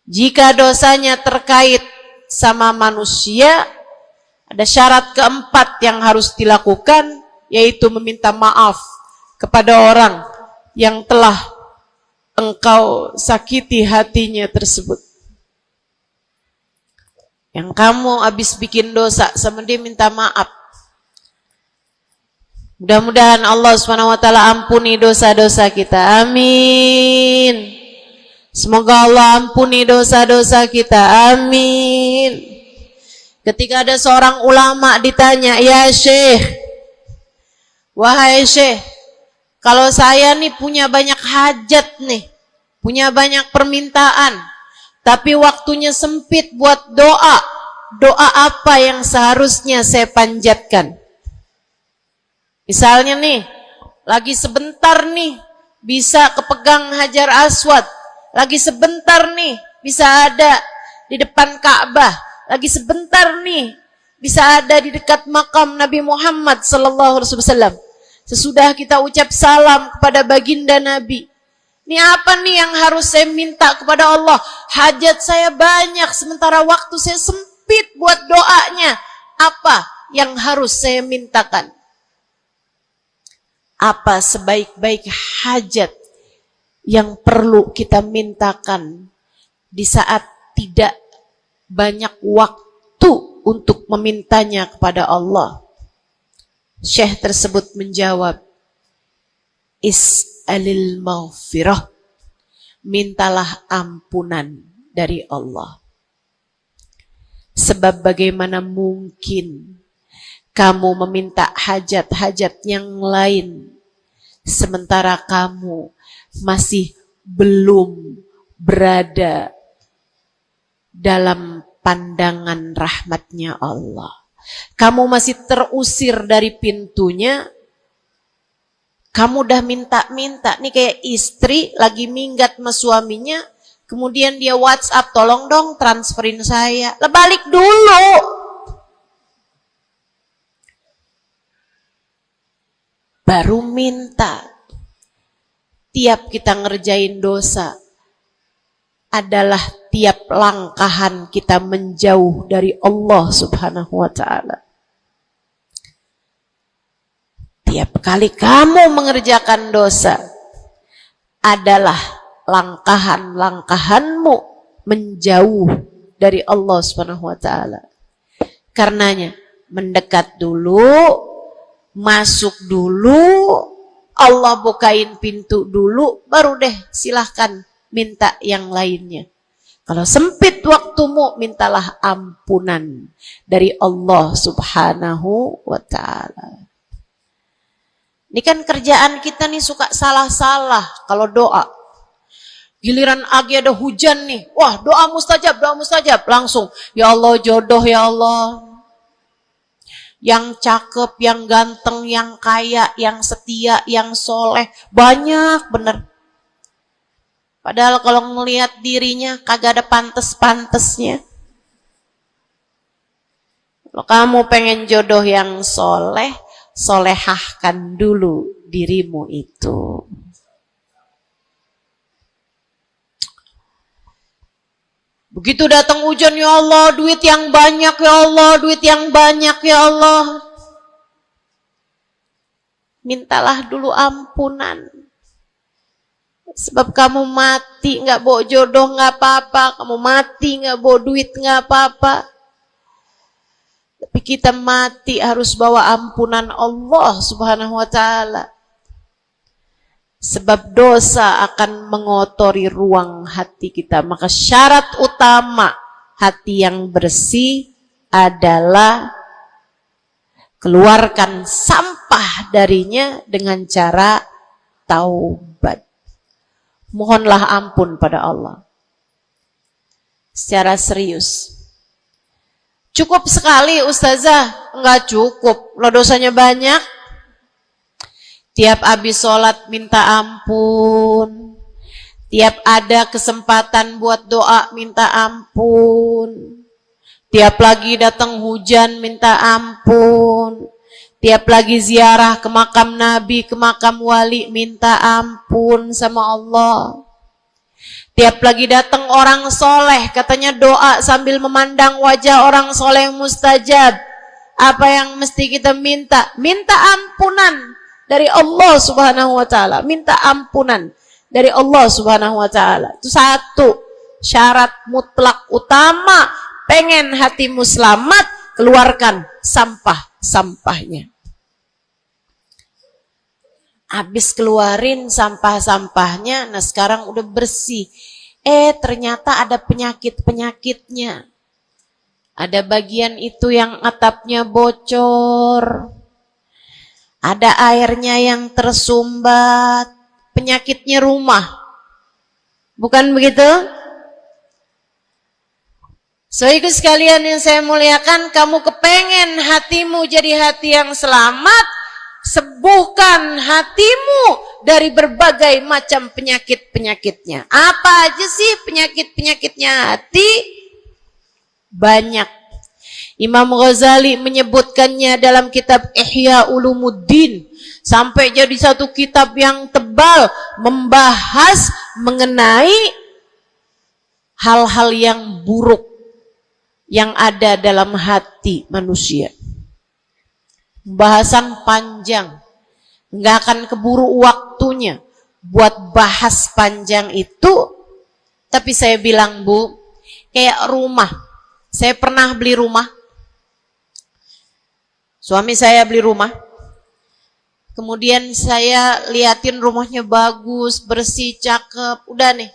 A: Jika dosanya terkait sama manusia, ada syarat keempat yang harus dilakukan, yaitu meminta maaf kepada orang yang telah engkau sakiti hatinya tersebut. Yang kamu habis bikin dosa sama dia, minta maaf. Mudah-mudahan Allah SWT ampuni dosa-dosa kita. Amin. Semoga Allah ampuni dosa-dosa kita. Amin. Ketika ada seorang ulama ditanya, ya Syekh, wahai Syekh, kalau saya nih punya banyak hajat nih, punya banyak permintaan, tapi waktunya sempit buat doa, doa apa yang seharusnya saya panjatkan? Misalnya nih, lagi sebentar nih bisa kepegang Hajar Aswad, lagi sebentar nih bisa ada di depan Ka'bah, lagi sebentar nih bisa ada di dekat makam Nabi Muhammad sallallahu alaihi wasallam. Sesudah kita ucap salam kepada baginda Nabi, ini apa nih yang harus saya minta kepada Allah? Hajat saya banyak, sementara waktu saya sempit buat doanya. Apa yang harus saya mintakan? Apa sebaik-baik hajat yang perlu kita mintakan di saat tidak banyak waktu untuk memintanya kepada Allah? Syekh tersebut menjawab, is'alil maghfirah, mintalah ampunan dari Allah. Sebab bagaimana mungkin kamu meminta hajat-hajat yang lain, sementara kamu masih belum berada dalam pandangan rahmatnya Allah. Kamu masih terusir dari pintunya, kamu udah minta-minta. Nih kayak istri lagi minggat sama suaminya, kemudian dia WhatsApp, tolong dong transferin saya. Lah balik dulu. Baru minta. Tiap kita ngerjain dosa adalah tiap langkahan kita menjauh dari Allah Subhanahu wa ta'ala. Tiap kali kamu mengerjakan dosa adalah langkahan-langkahanmu menjauh dari Allah Subhanahu wa ta'ala. Karenanya mendekat dulu, masuk dulu, Allah bukain pintu dulu, baru deh silahkan minta yang lainnya. Kalau sempit waktumu, mintalah ampunan dari Allah Subhanahu wa ta'ala. Ini kan kerjaan kita nih suka salah-salah kalau doa. Giliran lagi ada hujan nih, wah doa mustajab, langsung, ya Allah jodoh ya Allah. Yang cakep, yang ganteng, yang kaya, yang setia, yang soleh, banyak bener. Padahal kalau ngelihat dirinya kagak ada pantes-pantesnya. Kalau kamu pengen jodoh yang soleh, solehahkan dulu dirimu itu. Begitu datang hujan, ya Allah, duit yang banyak, ya Allah, duit yang banyak, ya Allah. Mintalah dulu ampunan. Sebab kamu mati nggak bawa jodoh nggak apa-apa, kamu mati nggak bawa duit nggak apa-apa. Tapi kita mati harus bawa ampunan Allah Subhanahu wa ta'ala. Sebab dosa akan mengotori ruang hati kita. Maka syarat utama hati yang bersih adalah keluarkan sampah sampah darinya dengan cara taubat. Mohonlah ampun pada Allah. Secara serius. Cukup sekali Ustazah? Enggak cukup. Lo dosanya banyak. Tiap habis sholat minta ampun. Tiap ada kesempatan buat doa minta ampun. Tiap lagi datang hujan minta ampun. Tiap lagi ziarah ke makam Nabi, ke makam wali minta ampun sama Allah. Tiap lagi datang orang soleh, katanya doa sambil memandang wajah orang soleh mustajab. Apa yang mesti kita minta? Minta ampunan dari Allah Subhanahu wa ta'ala. Minta ampunan dari Allah Subhanahu wa ta'ala. Itu satu syarat mutlak utama. Pengen hatimu selamat, keluarkan sampah-sampahnya. Habis keluarin sampah-sampahnya, nah sekarang udah bersih. Ternyata ada penyakit-penyakitnya. Ada bagian itu yang atapnya bocor. Ada airnya yang tersumbat. Penyakitnya rumah. Bukan begitu? So ikut sekalian yang saya muliakan, kamu kepengen hatimu jadi hati yang selamat, sembuhkan hatimu dari berbagai macam penyakit-penyakitnya. Apa aja sih penyakit-penyakitnya hati? Banyak. Imam Ghazali menyebutkannya dalam kitab Ihya Ulumuddin. Sampai jadi satu kitab yang tebal membahas mengenai hal-hal yang buruk yang ada dalam hati manusia. Bahasan panjang, nggak akan keburu waktunya buat bahas panjang itu. Tapi saya bilang, Bu, kayak rumah. Saya pernah beli rumah. Suami saya beli rumah. Kemudian saya liatin rumahnya bagus, bersih, cakep, udah nih.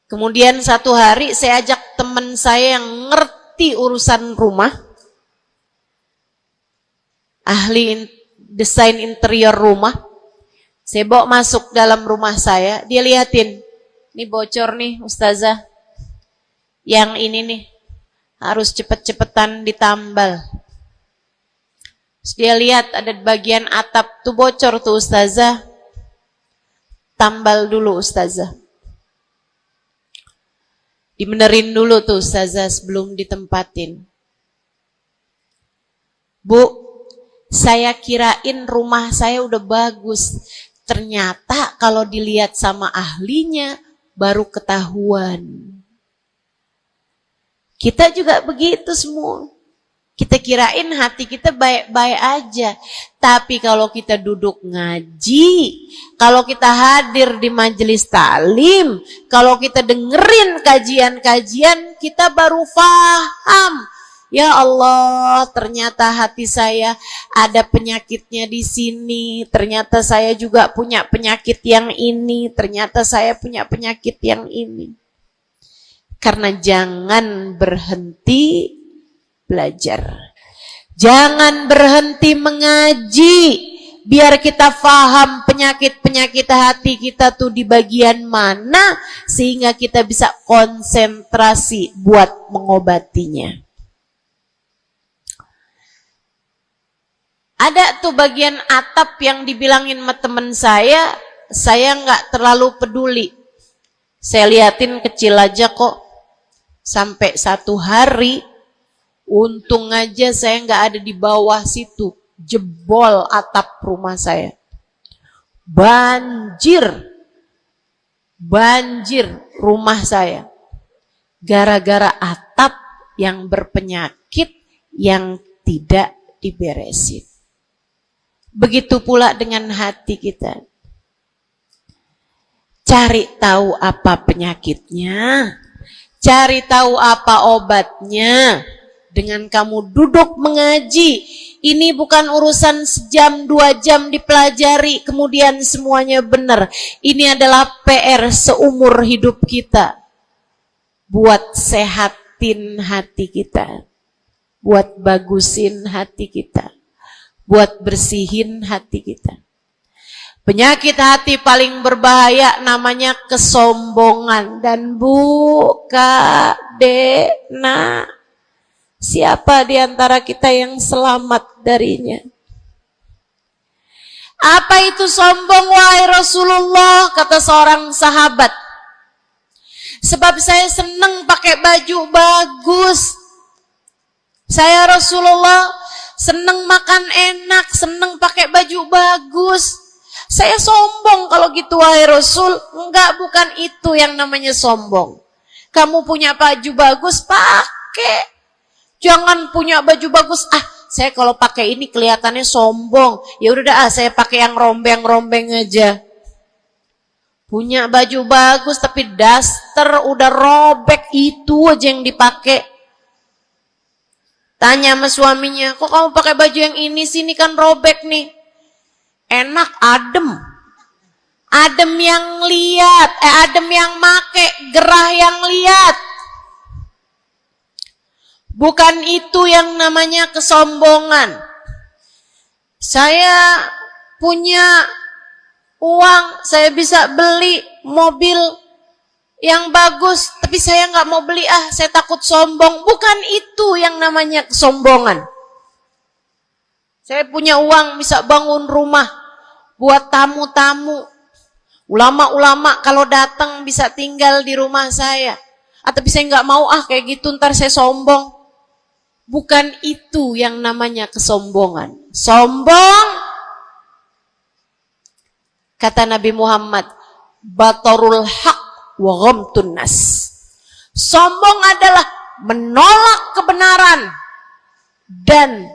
A: Kemudian satu hari saya ajak teman saya yang ngerti urusan rumah, ahli desain interior rumah. Saya bawa masuk dalam rumah saya, dia liatin, ini bocor nih Ustazah, yang ini nih harus cepet-cepetan ditambal. Terus dia lihat ada bagian atap tuh bocor tuh Ustazah, tambal dulu Ustazah. Dibenerin dulu tuh Ustazah sebelum ditempatin. Bu, saya kirain rumah saya udah bagus. Ternyata kalau dilihat sama ahlinya baru ketahuan. Kita juga begitu semua. Kita kirain hati kita baik-baik aja. Tapi kalau kita duduk ngaji, kalau kita hadir di majelis taklim, kalau kita dengerin kajian-kajian, kita baru paham. Ya Allah, ternyata hati saya ada penyakitnya di sini. Ternyata saya juga punya penyakit yang ini. Ternyata saya punya penyakit yang ini. Karena jangan berhenti belajar. Jangan berhenti mengaji. Biar kita paham penyakit-penyakit hati kita tuh di bagian mana. Sehingga kita bisa konsentrasi buat mengobatinya. Ada tuh bagian atap yang dibilangin sama temen saya nggak terlalu peduli. Saya liatin kecil aja kok. Sampai satu hari, untung aja saya nggak ada di bawah situ, jebol atap rumah saya. Banjir rumah saya. Gara-gara atap yang berpenyakit yang tidak diberesin. Begitu pula dengan hati kita. Cari tahu apa penyakitnya. Cari tahu apa obatnya. Dengan kamu duduk mengaji. Ini bukan urusan sejam, 2 jam dipelajari. Kemudian semuanya benar. Ini adalah PR seumur hidup kita. Buat sehatin hati kita. buat bagusin hati kita, buat bersihin hati kita. Penyakit hati paling berbahaya namanya kesombongan. Dan Bu, Kak, Dek, Nak, siapa di antara kita yang selamat darinya? Apa itu sombong, wahai Rasulullah? Kata seorang sahabat, sebab saya senang pakai baju bagus. Saya Rasulullah senang makan enak, senang pakai baju bagus. Saya sombong kalau gitu, wahai Rasul. Enggak, bukan itu yang namanya sombong. Kamu punya baju bagus, pakai. Jangan punya baju bagus, saya kalau pakai ini kelihatannya sombong. Ya udah dah, saya pakai yang rombeng-rombeng aja. Punya baju bagus tapi daster udah robek, itu aja yang dipakai. Tanya sama suaminya, kok kamu pakai baju yang ini sih, ini kan robek nih. Enak, adem. Adem yang lihat, adem yang make, gerah yang lihat. Bukan itu yang namanya kesombongan. Saya punya uang, saya bisa beli mobil yang bagus, tapi saya nggak mau beli, saya takut sombong. Bukan itu yang namanya kesombongan. Saya punya uang, bisa bangun rumah buat tamu-tamu. Ulama-ulama kalau datang bisa tinggal di rumah saya. Tapi saya nggak mau, kayak gitu ntar saya sombong. Bukan itu yang namanya kesombongan. Sombong, kata Nabi Muhammad, batarul haq wa ghamtun nas. Sombong adalah menolak kebenaran dan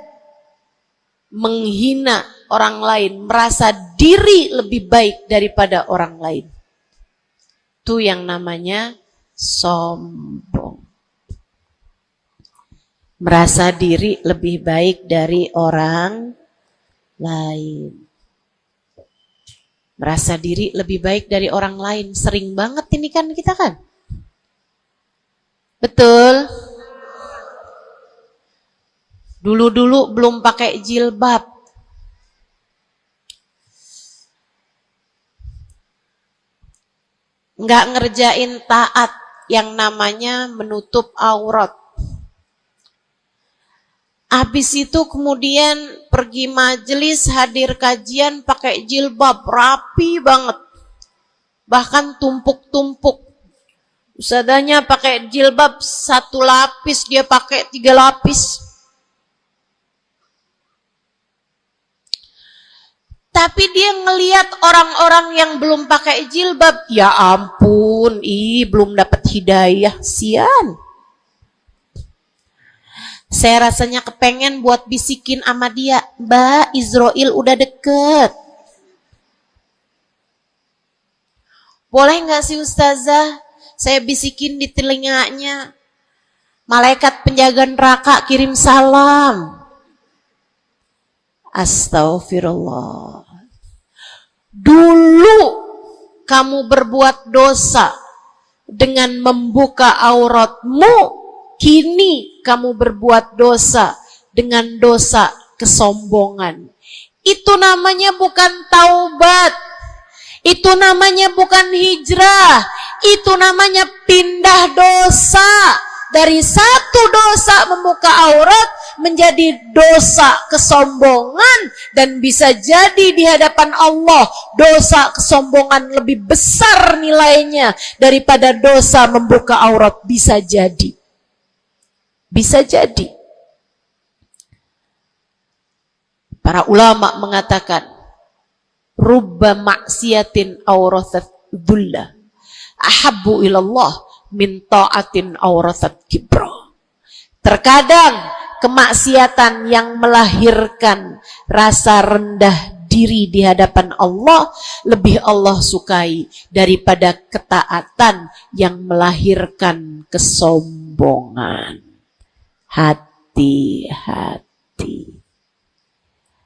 A: menghina orang lain, merasa diri lebih baik daripada orang lain. Itu yang namanya sombong. Merasa diri lebih baik dari orang lain. Merasa diri lebih baik dari orang lain. Sering banget ini kan kita kan. Betul? Dulu-dulu belum pakai jilbab. Nggak ngerjain taat yang namanya menutup aurat. Habis itu kemudian pergi majelis, hadir kajian pakai jilbab, rapi banget. Bahkan tumpuk-tumpuk. Ustadzanya pakai jilbab 1 lapis, dia pakai 3 lapis. Tapi dia ngelihat orang-orang yang belum pakai jilbab, ya ampun, belum dapat hidayah, sian. Saya rasanya kepengen buat bisikin sama dia, Mbak, Israel udah deket. Boleh gak sih Ustazah, saya bisikin di telinganya, malaikat penjaga neraka kirim salam. Astaghfirullah. Dulu kamu berbuat dosa dengan membuka auratmu, kini kamu berbuat dosa dengan dosa kesombongan. Itu namanya bukan taubat. Itu namanya bukan hijrah. Itu namanya pindah dosa. Dari satu dosa membuka aurat menjadi dosa kesombongan, dan bisa jadi di hadapan Allah dosa kesombongan lebih besar nilainya daripada dosa membuka aurat. Bisa jadi. Bisa jadi. Para ulama mengatakan, rubba maksiatin aurathat dhullah ahabbu ilallah min ta'atin aurathat kibra. Terkadang kemaksiatan yang melahirkan rasa rendah diri di hadapan Allah lebih Allah sukai daripada ketaatan yang melahirkan kesombongan. Hati-hati.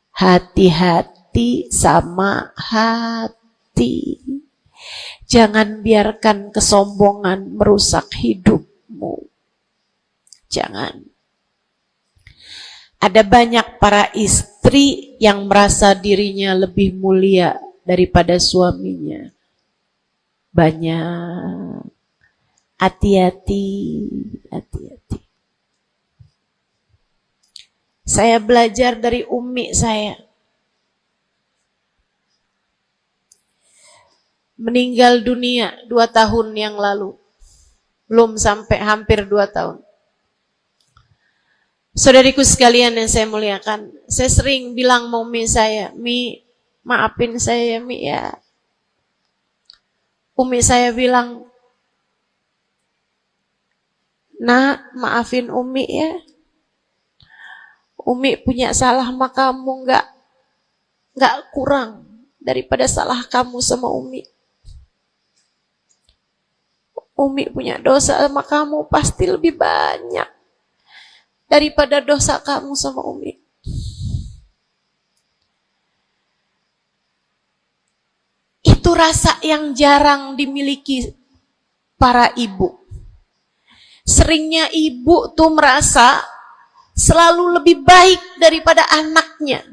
A: Hati-hati sama hati. Jangan biarkan kesombongan merusak hidupmu. Jangan. Ada banyak para istri yang merasa dirinya lebih mulia daripada suaminya. Banyak. Hati-hati, hati-hati. Saya belajar dari umi saya. Meninggal dunia 2 tahun yang lalu. Belum sampai hampir 2 tahun. Saudariku sekalian yang saya muliakan, saya sering bilang sama umi saya, Mi, maafin saya Mi ya. Umi saya bilang, Nak, maafin Umi ya. Umi punya salah sama kamu nggak kurang daripada salah kamu sama Umi. Umi punya dosa sama kamu pasti lebih banyak daripada dosa kamu sama Umi. Itu rasa yang jarang dimiliki para ibu. Seringnya ibu tuh merasa selalu lebih baik daripada anaknya.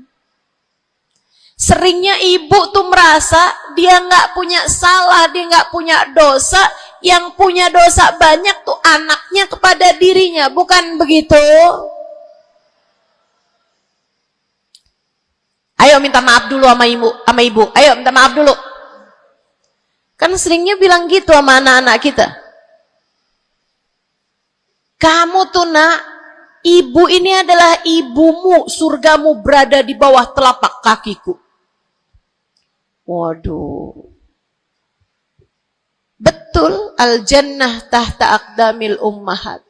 A: Seringnya ibu tuh merasa dia nggak punya salah, dia nggak punya dosa. Yang punya dosa banyak tuh anaknya kepada dirinya, bukan begitu? Ayo minta maaf dulu sama ibu. Ayo minta maaf dulu. Kan seringnya bilang gitu sama anak-anak kita. Kamu tuh nak, ibu ini adalah ibumu, surgamu berada di bawah telapak kakiku. Waduh. Betul, al-jannah tahta aqdamil ummahat.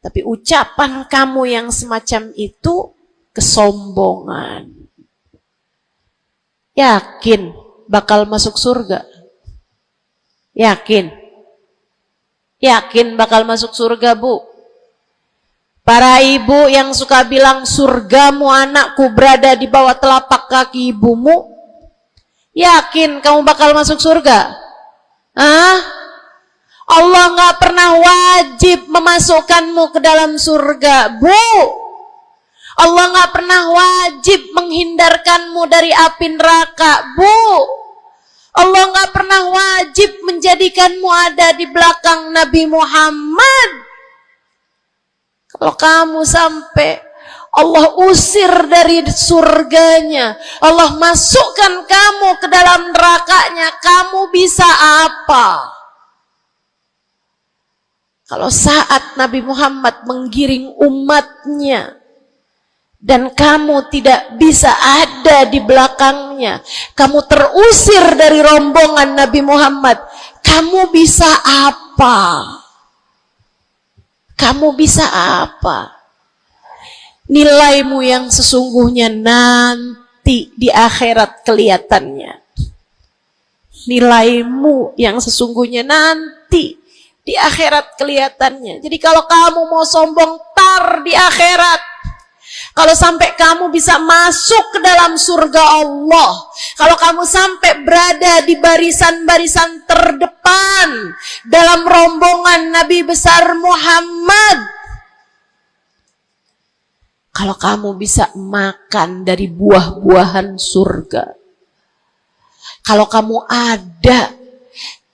A: Tapi ucapan kamu yang semacam itu kesombongan. Yakin bakal masuk surga? Yakin? Yakin bakal masuk surga, Bu? Para ibu yang suka bilang surgamu anakku berada di bawah telapak kaki ibumu, yakin kamu bakal masuk surga? Hah? Allah nggak pernah wajib memasukkanmu ke dalam surga, Bu. Allah nggak pernah wajib menghindarkanmu dari api neraka, Bu. Allah nggak pernah wajib menjadikanmu ada di belakang Nabi Muhammad. Kalau kamu sampai Allah usir dari surganya, Allah masukkan kamu ke dalam nerakanya, kamu bisa apa? Kalau saat Nabi Muhammad menggiring umatnya dan kamu tidak bisa ada di belakangnya, kamu terusir dari rombongan Nabi Muhammad, kamu bisa apa? Kamu bisa apa? Nilaimu yang sesungguhnya nanti di akhirat kelihatannya. Nilaimu yang sesungguhnya nanti di akhirat kelihatannya. Jadi kalau kamu mau sombong, tar di akhirat. Kalau sampai kamu bisa masuk ke dalam surga Allah, kalau kamu sampai berada di barisan-barisan terdepan dalam rombongan Nabi besar Muhammad, kalau kamu bisa makan dari buah-buahan surga, kalau kamu ada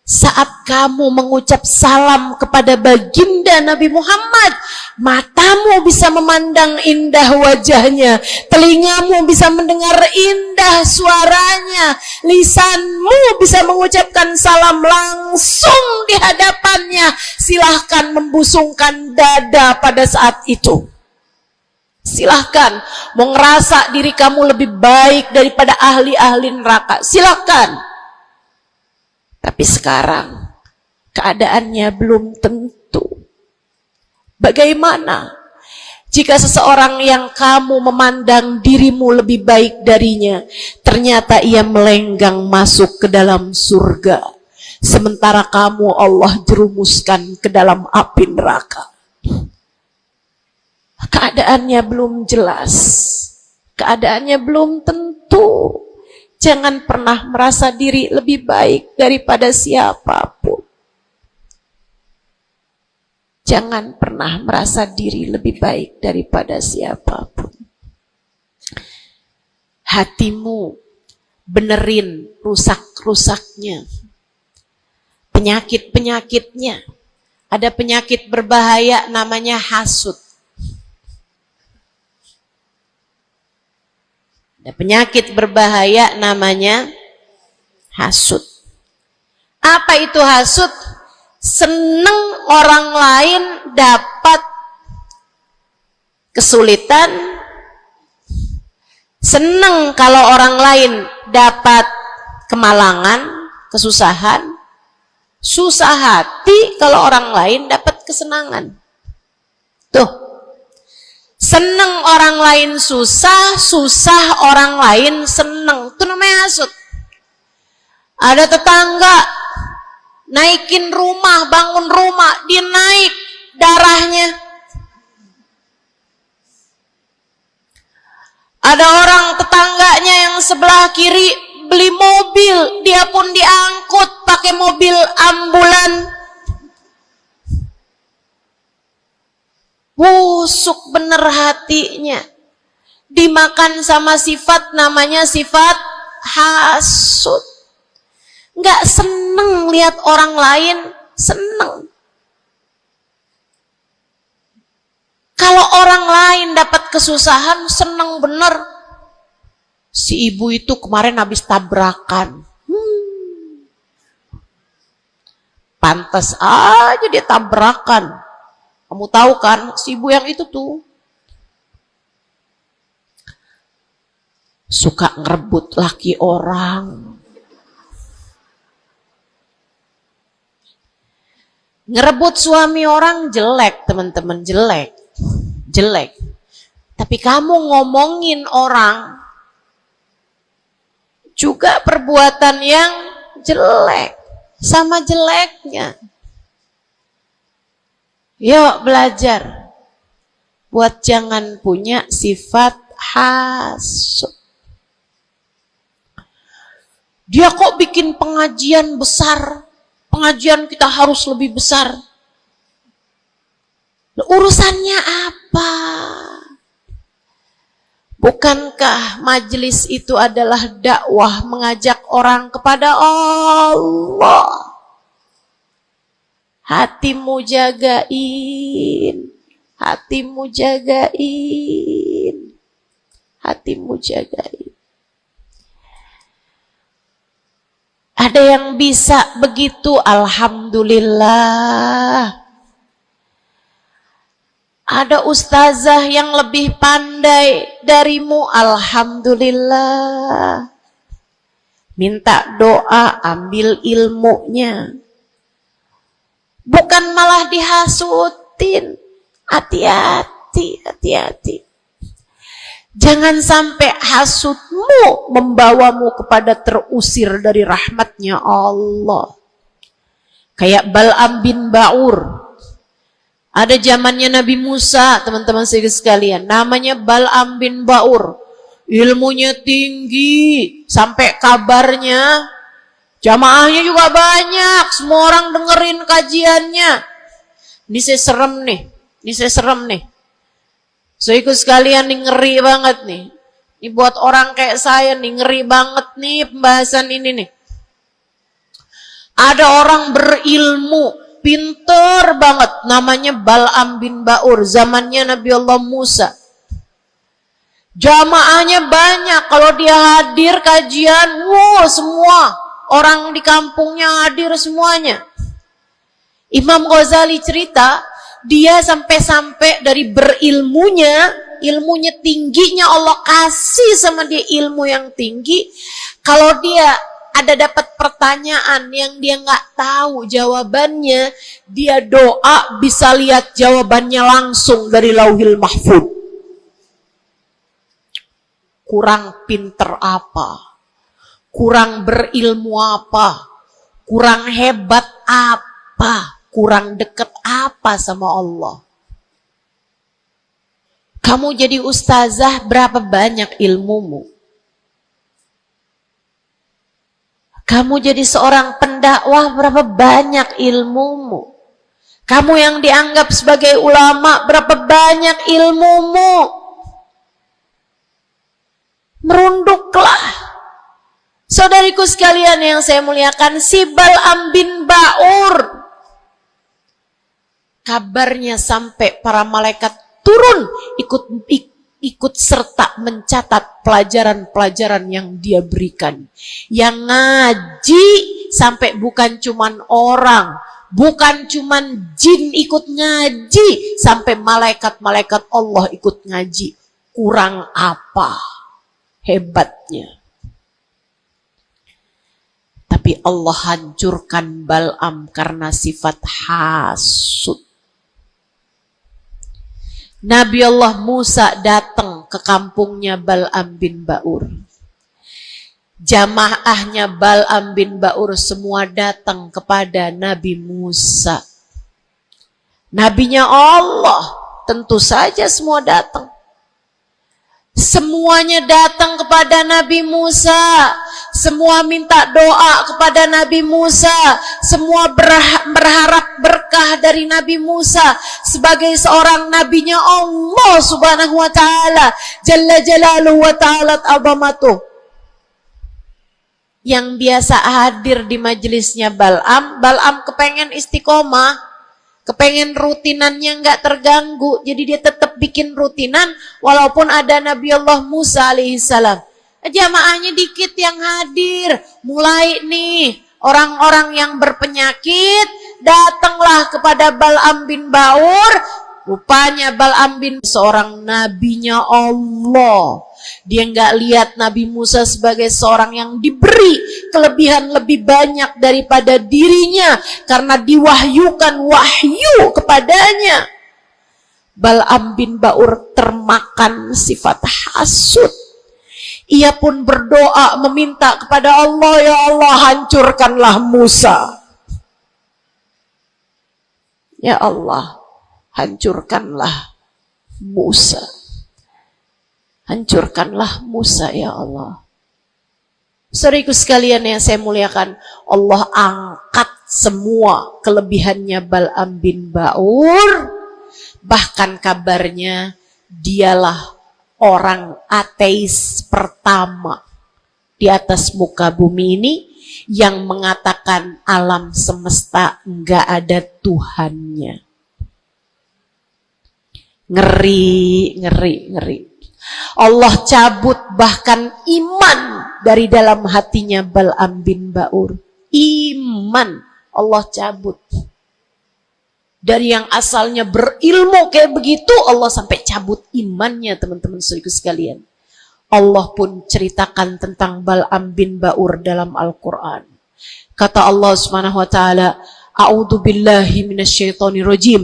A: saat kamu mengucap salam kepada baginda Nabi Muhammad, matamu bisa memandang indah wajahnya, telingamu bisa mendengar indah suaranya, lisanmu bisa mengucapkan salam langsung di hadapannya, silahkan membusungkan dada pada saat itu. Silahkan mau ngerasa diri kamu lebih baik daripada ahli-ahli neraka, silahkan. Tapi sekarang keadaannya belum tentu. Bagaimana jika seseorang yang kamu memandang dirimu lebih baik darinya, ternyata ia melenggang masuk ke dalam surga, sementara kamu Allah jerumuskan ke dalam api neraka? Keadaannya belum jelas, keadaannya belum tentu. Jangan pernah merasa diri lebih baik daripada siapapun. Jangan pernah merasa diri lebih baik daripada siapapun. hatimu, benerin rusak-rusaknya, penyakit-penyakitnya. Ada penyakit berbahaya namanya hasud. Ada penyakit berbahaya namanya hasud. Apa itu hasud? Seneng orang lain dapat kesulitan, seneng kalau orang lain dapat kemalangan, kesusahan, susah hati kalau orang lain dapat kesenangan. Tuh, seneng orang lain susah, susah orang lain seneng. Itu namanya hasud. Ada tetangga naikin rumah, bangun rumah, dia naik darahnya. Ada orang tetangganya yang sebelah kiri beli mobil, dia pun diangkut pakai mobil ambulan. Busuk bener hatinya. Dimakan sama sifat namanya sifat hasud. Nggak seneng lihat orang lain seneng. Kalau orang lain dapat kesusahan, seneng bener. Si ibu itu kemarin habis tabrakan. Pantas aja dia tabrakan. Kamu tahu kan, si ibu yang itu tuh suka ngerebut laki orang. Ngerebut suami orang jelek, teman-teman, jelek. Jelek. Tapi kamu ngomongin orang juga perbuatan yang jelek, sama jeleknya. Yuk belajar buat jangan punya sifat hasud. Dia kok bikin pengajian besar, pengajian kita harus lebih besar. Urusannya apa? Bukankah majelis itu adalah dakwah mengajak orang kepada Allah? Hatimu jagain, hatimu jagain, hatimu jagain. Ada yang bisa begitu, alhamdulillah. Ada ustazah yang lebih pandai darimu, alhamdulillah. Minta doa, ambil ilmunya. Bukan malah dihasutin. Hati-hati, hati-hati. Jangan sampai hasudmu membawamu kepada terusir dari rahmatnya Allah. Kayak Bal'am bin Ba'ur. Ada zamannya Nabi Musa, teman-teman sekalian. Namanya Bal'am bin Ba'ur. Ilmunya tinggi. Sampai kabarnya, jamaahnya juga banyak. Semua orang dengerin kajiannya. Ini saya serem nih. Ini saya serem nih. So ikut sekalian nih, ngeri banget nih. Ini buat orang kayak saya nih, ngeri banget nih pembahasan ini nih. Ada orang berilmu, pinter banget, namanya Bal'am bin Ba'ur, zamannya Nabi Allah Musa. Jamaahnya banyak, kalau dia hadir kajian, semua orang di kampungnya hadir semuanya. Imam Ghazali cerita, dia sampai-sampai dari berilmunya, ilmunya tingginya, Allah kasih sama dia ilmu yang tinggi. Kalau dia ada dapat pertanyaan yang dia nggak tahu jawabannya, dia doa bisa lihat jawabannya langsung dari Lauhil Mahfuz. Kurang pinter apa? Kurang berilmu apa? Kurang hebat apa? Kurang dekat apa sama Allah? Kamu jadi ustazah, berapa banyak ilmumu? Kamu jadi seorang pendakwah, berapa banyak ilmumu? Kamu yang dianggap sebagai ulama, berapa banyak ilmumu? merunduklah. Saudariku sekalian yang saya muliakan, si Bal'am bin Ba'ur, kabarnya sampai para malaikat turun ikut serta mencatat pelajaran-pelajaran yang dia berikan. Yang ngaji sampai bukan cuman orang, bukan cuman jin ikut ngaji, sampai malaikat-malaikat Allah ikut ngaji. Kurang apa hebatnya? Tapi Allah hancurkan Bal'am karena sifat hasud. Nabi Allah Musa datang ke kampungnya Bal'am bin Ba'ur. Jamaahnya Bal'am bin Ba'ur semua datang kepada Nabi Musa. Nabinya Allah, tentu saja semua datang. Semuanya datang kepada Nabi Musa. Semua minta doa kepada Nabi Musa. Semua berharap berkah dari Nabi Musa sebagai seorang nabinya Allah Subhanahu wa taala, Jalla Jalaluhu wa ta'ala azamatuh. Yang biasa hadir di majelisnya Bal'am kepengen istiqomah, kepengen rutinannya nggak terganggu, jadi dia tetap bikin rutinan walaupun ada Nabi Allah Musa alaihissalam. Jamaahnya dikit yang hadir. Mulai nih orang-orang yang berpenyakit datanglah kepada Bal'am bin Ba'ur. Rupanya Bal'am bin seorang nabinya Allah. Dia nggak lihat Nabi Musa sebagai seorang yang diberi kelebihan lebih banyak daripada dirinya karena diwahyukan wahyu kepadanya. Bal'am bin Ba'ur termakan sifat hasud. Ia pun berdoa meminta kepada Allah, ya Allah hancurkanlah Musa. Ya Allah, hancurkanlah Musa. Hancurkanlah Musa ya Allah. Saudaraku sekalian yang saya muliakan, Allah angkat semua kelebihannya Bal'am bin Ba'ur. Bahkan kabarnya dialah orang ateis pertama di atas muka bumi ini yang mengatakan alam semesta enggak ada Tuhannya. Ngeri. Allah cabut bahkan iman dari dalam hatinya Bal'am bin Ba'ur. Iman Allah cabut. Dari yang asalnya berilmu kayak begitu, Allah sampai cabut imannya, teman-teman saudaraku sekalian. Allah pun ceritakan tentang Bal'am bin Ba'ur dalam Al-Quran. Kata Allah Subhanahu wa taala, "A'udzu billahi minasyaitonir rajim.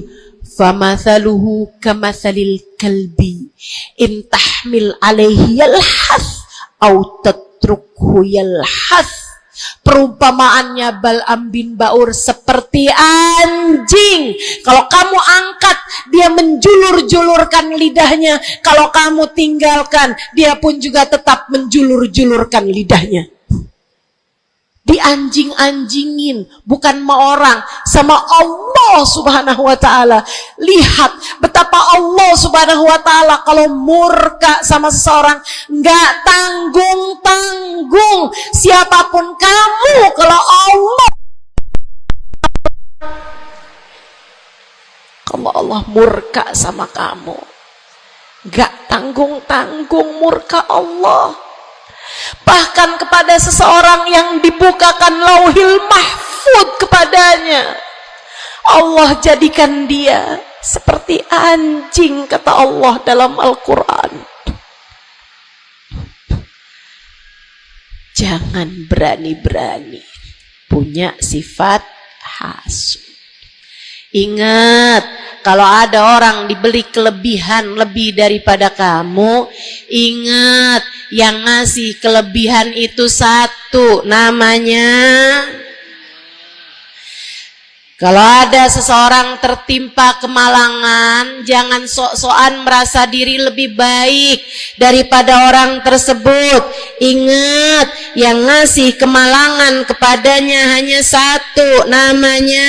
A: Famathaluhu kamathalil kalbi in tahmil 'alaihi yalhath aw tatrukhu yalhath." Perumpamaannya Bal'am bin Ba'ur seperti anjing. Kalau kamu angkat, dia menjulur-julurkan lidahnya. Kalau kamu tinggalkan, dia pun juga tetap menjulur-julurkan lidahnya. Dianjing-anjingin, bukan sama orang, sama Allah Subhanahu wa ta'ala. Lihat betapa Allah Subhanahu wa ta'ala kalau murka sama seseorang nggak tanggung-tanggung. Siapapun kamu, kalau Allah murka sama kamu, nggak tanggung-tanggung murka Allah. Bahkan kepada seseorang yang dibukakan lauhil mahfud kepadanya, Allah jadikan dia seperti anjing, kata Allah dalam Al-Quran. Jangan berani-berani punya sifat hasud. Ingat, kalau ada orang diberi kelebihan lebih daripada kamu, ingat, yang ngasih kelebihan itu satu, namanya. Kalau ada seseorang tertimpa kemalangan, jangan sok-sokan merasa diri lebih baik daripada orang tersebut. Ingat, yang ngasih kemalangan kepadanya hanya satu, namanya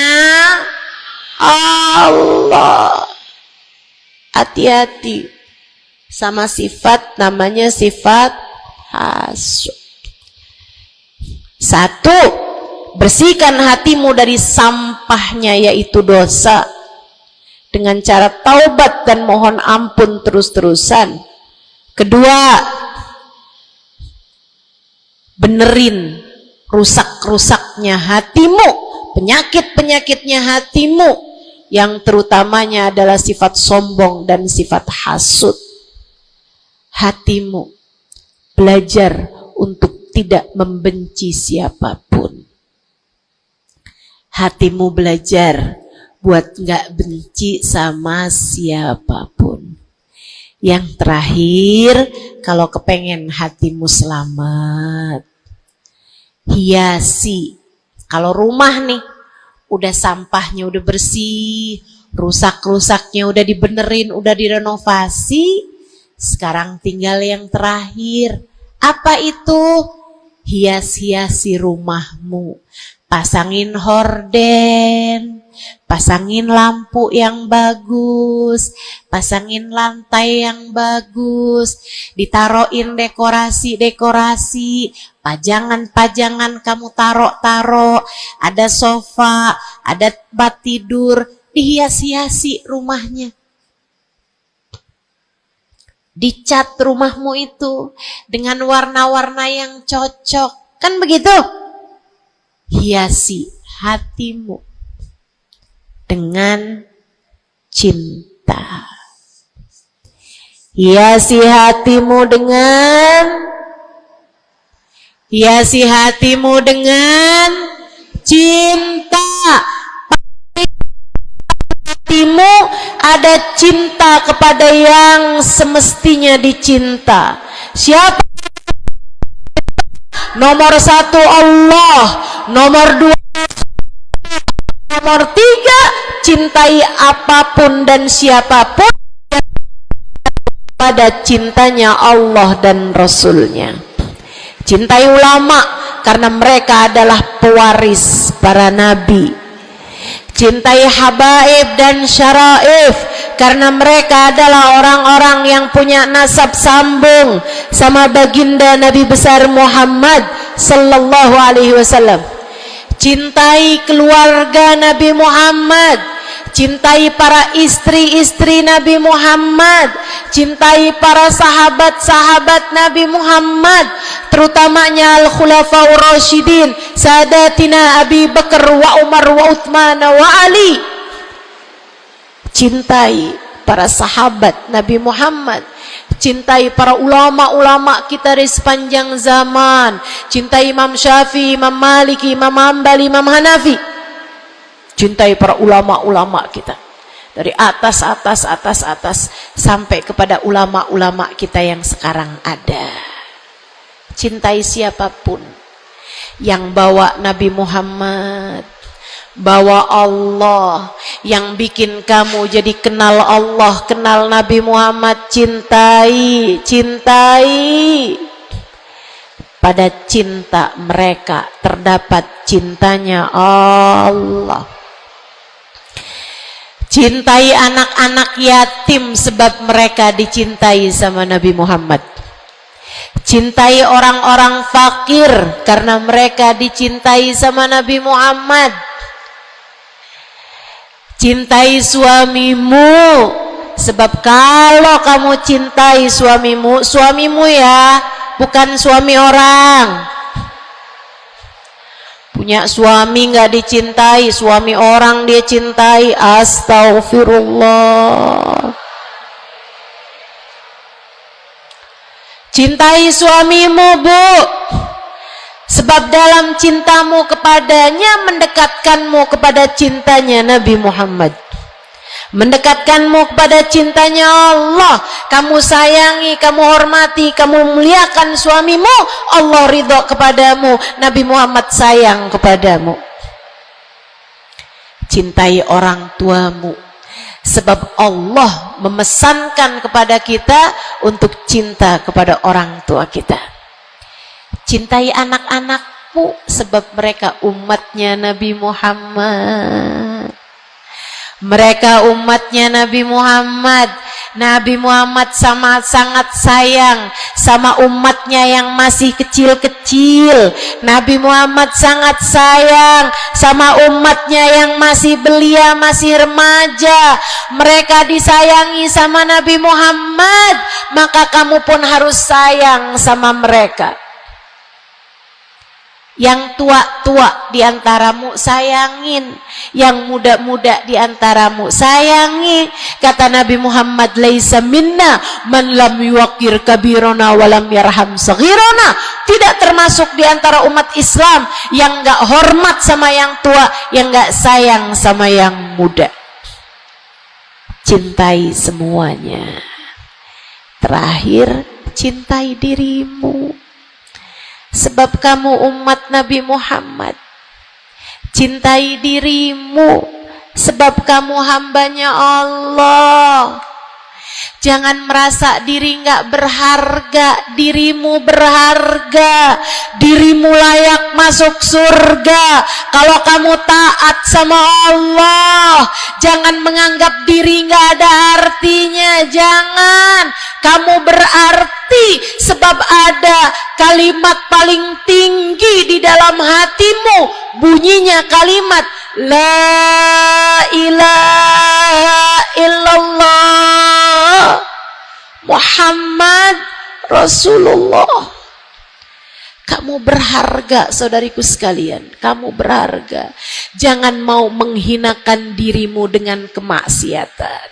A: Allah. Hati-hati sama sifat namanya sifat hasud. Satu, bersihkan hatimu dari sampahnya yaitu dosa dengan cara taubat dan mohon ampun terus-terusan. Kedua, benerin rusak-rusaknya hatimu, penyakit-penyakitnya hatimu, yang terutamanya adalah sifat sombong dan sifat hasud. Hatimu belajar untuk tidak membenci siapapun. Hatimu belajar buat gak benci sama siapapun. Yang terakhir, kalau kepengen hatimu selamat, hiasi. Kalau rumah nih, udah sampahnya udah bersih, rusak-rusaknya udah dibenerin, udah direnovasi, sekarang tinggal yang terakhir. Apa itu? Hias-hiasi rumahmu. Pasangin horden, pasangin lampu yang bagus, pasangin lantai yang bagus, ditaruhin dekorasi-dekorasi, pajangan-pajangan kamu taruh-taruh, ada sofa, ada tempat tidur, dihias-hiasi rumahnya. Dicat rumahmu itu dengan warna-warna yang cocok, kan begitu? Hiasi hatimu dengan cinta. Hiasi hatimu dengan cinta. Hatimu ada cinta kepada yang semestinya dicinta. Siapa? Nomor satu Allah, nomor dua, nomor tiga, cintai apapun dan siapapun pada cintanya Allah dan Rasulnya. Cintai ulama karena mereka adalah pewaris para nabi. Cintai habaib dan syaraif karena mereka adalah orang-orang yang punya nasab sambung sama baginda Nabi besar Muhammad sallallahu alaihi wasallam. Cintai keluarga Nabi Muhammad, cintai para istri-istri Nabi Muhammad, cintai para sahabat-sahabat Nabi Muhammad, terutamanya al-khulafaur rasyidin, sadatina Abi Bakar wa Umar wa Uthman wa Ali. Cintai para sahabat Nabi Muhammad, cintai para ulama-ulama kita di sepanjang zaman, cintai Imam Syafi'i, Imam Maliki, Imam Hambali, Imam Hanafi. Cintai para ulama-ulama kita dari atas sampai kepada ulama-ulama kita yang sekarang ada. Cintai siapapun yang bawa Nabi Muhammad, bawa Allah, yang bikin kamu jadi kenal Allah, kenal Nabi Muhammad. Cintai. Pada cinta mereka terdapat cintanya Allah. Cintai anak-anak yatim sebab mereka dicintai sama Nabi Muhammad. Cintai orang-orang fakir karena mereka dicintai sama Nabi Muhammad. Cintai suamimu sebab kalau kamu cintai suamimu ya, bukan suami orang. Punya suami nggak dicintai, suami orang dia cintai. Astaghfirullah. Cintai suamimu, Bu, sebab dalam cintamu kepadanya mendekatkanmu kepada cintanya Nabi Muhammad, mendekatkanmu kepada cintanya Allah. Kamu sayangi, kamu hormati, kamu muliakan suamimu, Allah ridho kepadamu, Nabi Muhammad sayang kepadamu. Cintai orang tuamu sebab Allah memesankan kepada kita untuk cinta kepada orang tua kita. Cintai anak-anakmu sebab mereka umatnya Nabi Muhammad. Mereka umatnya Nabi Muhammad.
B: Nabi Muhammad sangat sayang sama umatnya yang masih kecil-kecil. Nabi Muhammad sangat sayang sama umatnya yang masih belia, masih remaja. Mereka disayangi sama Nabi Muhammad, maka kamu pun harus sayang sama mereka. Yang tua-tua diantaramu sayangin, yang muda-muda diantaramu sayangi. Kata Nabi Muhammad, laisa minna man lam yuqir kabirona walam yarham saghirona. Tidak termasuk diantara umat Islam yang gak hormat sama yang tua, yang gak sayang sama yang muda. Cintai semuanya. Terakhir, cintai dirimu. Sebab kamu umat Nabi Muhammad. Cintai dirimu, sebab kamu hambanya Allah. Jangan merasa diri nggak berharga. Dirimu berharga. Dirimu layak masuk surga kalau kamu taat sama Allah. Jangan menganggap diri nggak ada artinya. Jangan. Kamu berarti sebab ada kalimat paling tinggi di dalam hatimu. Bunyinya kalimat La ilaha illallah Muhammad Rasulullah. Kamu berharga, saudariku sekalian. Kamu berharga. Jangan mau menghinakan dirimu dengan kemaksiatan.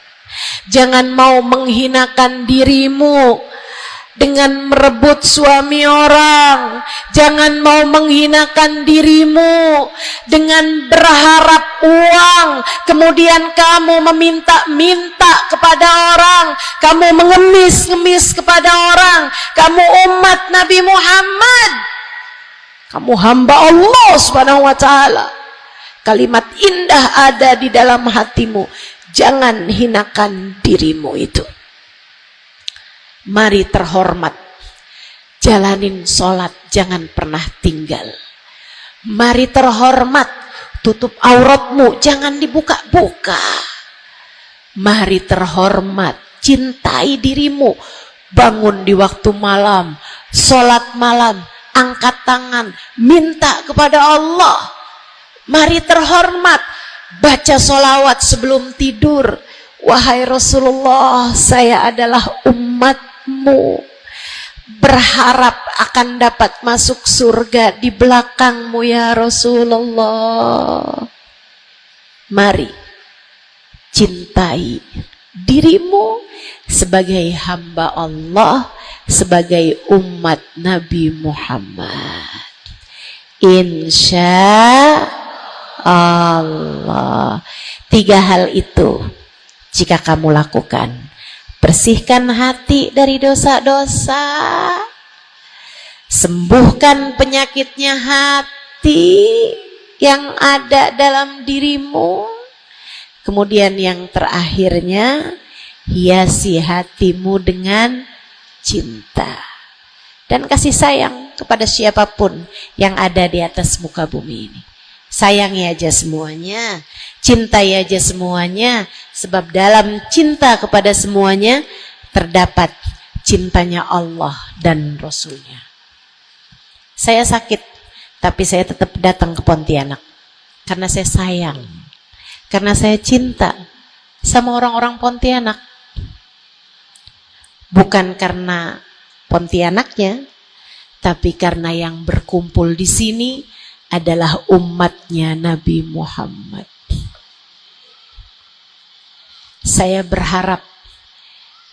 B: Jangan mau menghinakan dirimu dengan merebut suami orang. Jangan mau menghinakan dirimu dengan berharap uang, kemudian kamu meminta-minta kepada orang, kamu mengemis-ngemis kepada orang. Kamu umat Nabi Muhammad, kamu hamba Allah Subhanahu wa ta'ala. Kalimat indah ada di dalam hatimu. Jangan hinakan dirimu itu. Mari terhormat, jalanin sholat, jangan pernah tinggal. Mari terhormat, tutup auratmu, jangan dibuka-buka. Mari terhormat, cintai dirimu, bangun di waktu malam, sholat malam, angkat tangan, minta kepada Allah. Mari terhormat, baca sholawat sebelum tidur. Wahai Rasulullah, saya adalah umatmu, berharap akan dapat masuk surga di belakangmu ya Rasulullah. Mari cintai dirimu sebagai hamba Allah, sebagai umat Nabi Muhammad. Insya Allah. 3 hal itu jika kamu lakukan, bersihkan hati dari dosa-dosa, sembuhkan penyakitnya hati yang ada dalam dirimu, kemudian yang terakhirnya, hiasi hatimu dengan cinta dan kasih sayang kepada siapapun yang ada di atas muka bumi ini. Sayangi aja semuanya, cintai aja semuanya, sebab dalam cinta kepada semuanya terdapat cintanya Allah dan Rasulnya. Saya sakit, tapi saya tetap datang ke Pontianak karena saya sayang, karena saya cinta sama orang-orang Pontianak. Bukan karena Pontianaknya, tapi karena yang berkumpul di sini adalah umatnya Nabi Muhammad. Saya berharap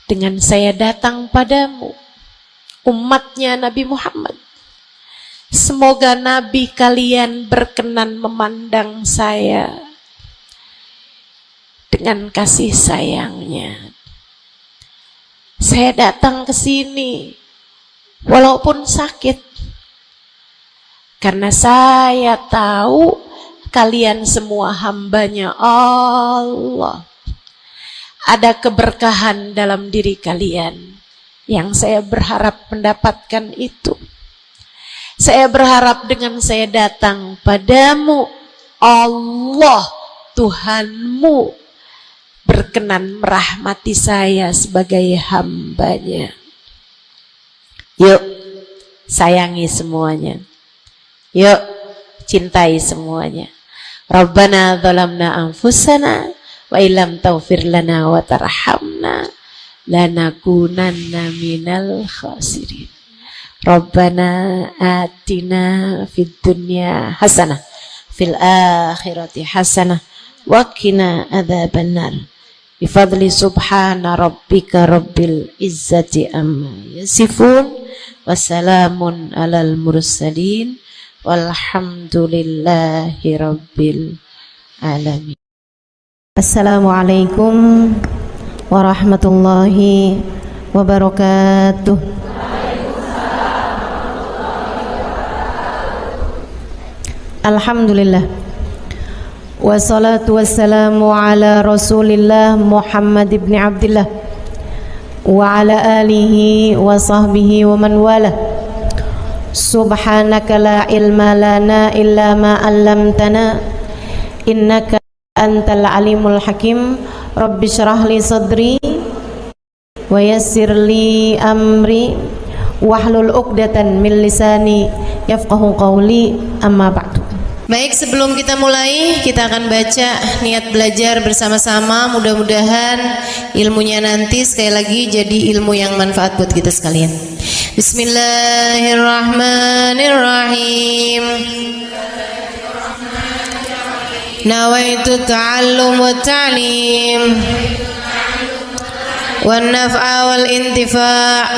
B: dengan saya datang padamu, umatnya Nabi Muhammad, semoga Nabi kalian berkenan memandang saya dengan kasih sayangnya. Saya datang ke sini walaupun sakit, karena saya tahu kalian semua hambanya Allah. Ada keberkahan dalam diri kalian yang saya berharap mendapatkan itu. Saya berharap dengan saya datang padamu, Allah Tuhanmu
A: berkenan merahmati saya sebagai hambanya. Yuk sayangi semuanya, yuk cintai semuanya. Rabbana zalamna anfusana wa illam taghfir lana wa tarhamna lanakunanna minal khasirin. Rabbana atina fid dunya hasanah fil akhirati hasanah wa qina adzabannar. Bifadli subhana rabbika rabbil izzati amma yasifun wassalamun alal mursalin walhamdulillahi rabbil alamin. Assalamualaikum warahmatullahi wabarakatuh. Alhamdulillah, wassalatu wassalamu ala rasulillah Muhammad ibn Abdillah wa ala alihi wa sahbihi wa man wala. Subhanaka la ilma lana illa ma 'allamtana innaka antal alimul hakim. Rabbi shrah li sadri wa yassir li amri wahlul 'uqdatan min lisani yafqahu qawli, amma ba'du. Baik, sebelum kita mulai, kita akan baca niat belajar bersama-sama. Mudah-mudahan ilmunya nanti sekali lagi jadi ilmu yang manfaat buat kita sekalian. Bismillahirrahmanirrahim. Nawaitu ta'allum wa ta'lim wan naf'a wal intifa'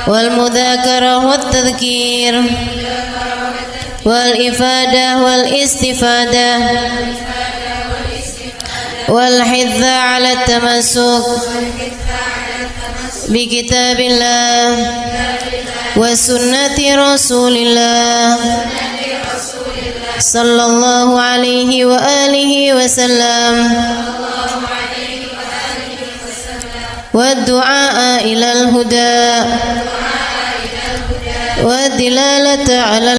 A: wal mudzakarah wat tadhkir wal ifadah wal istifadah wal hidza ala tamassuk bi kitabillah wa sunnati rasulillah sallallahu alaihi wa alihi wasallam wa du'a ila al huda wa dilalata ala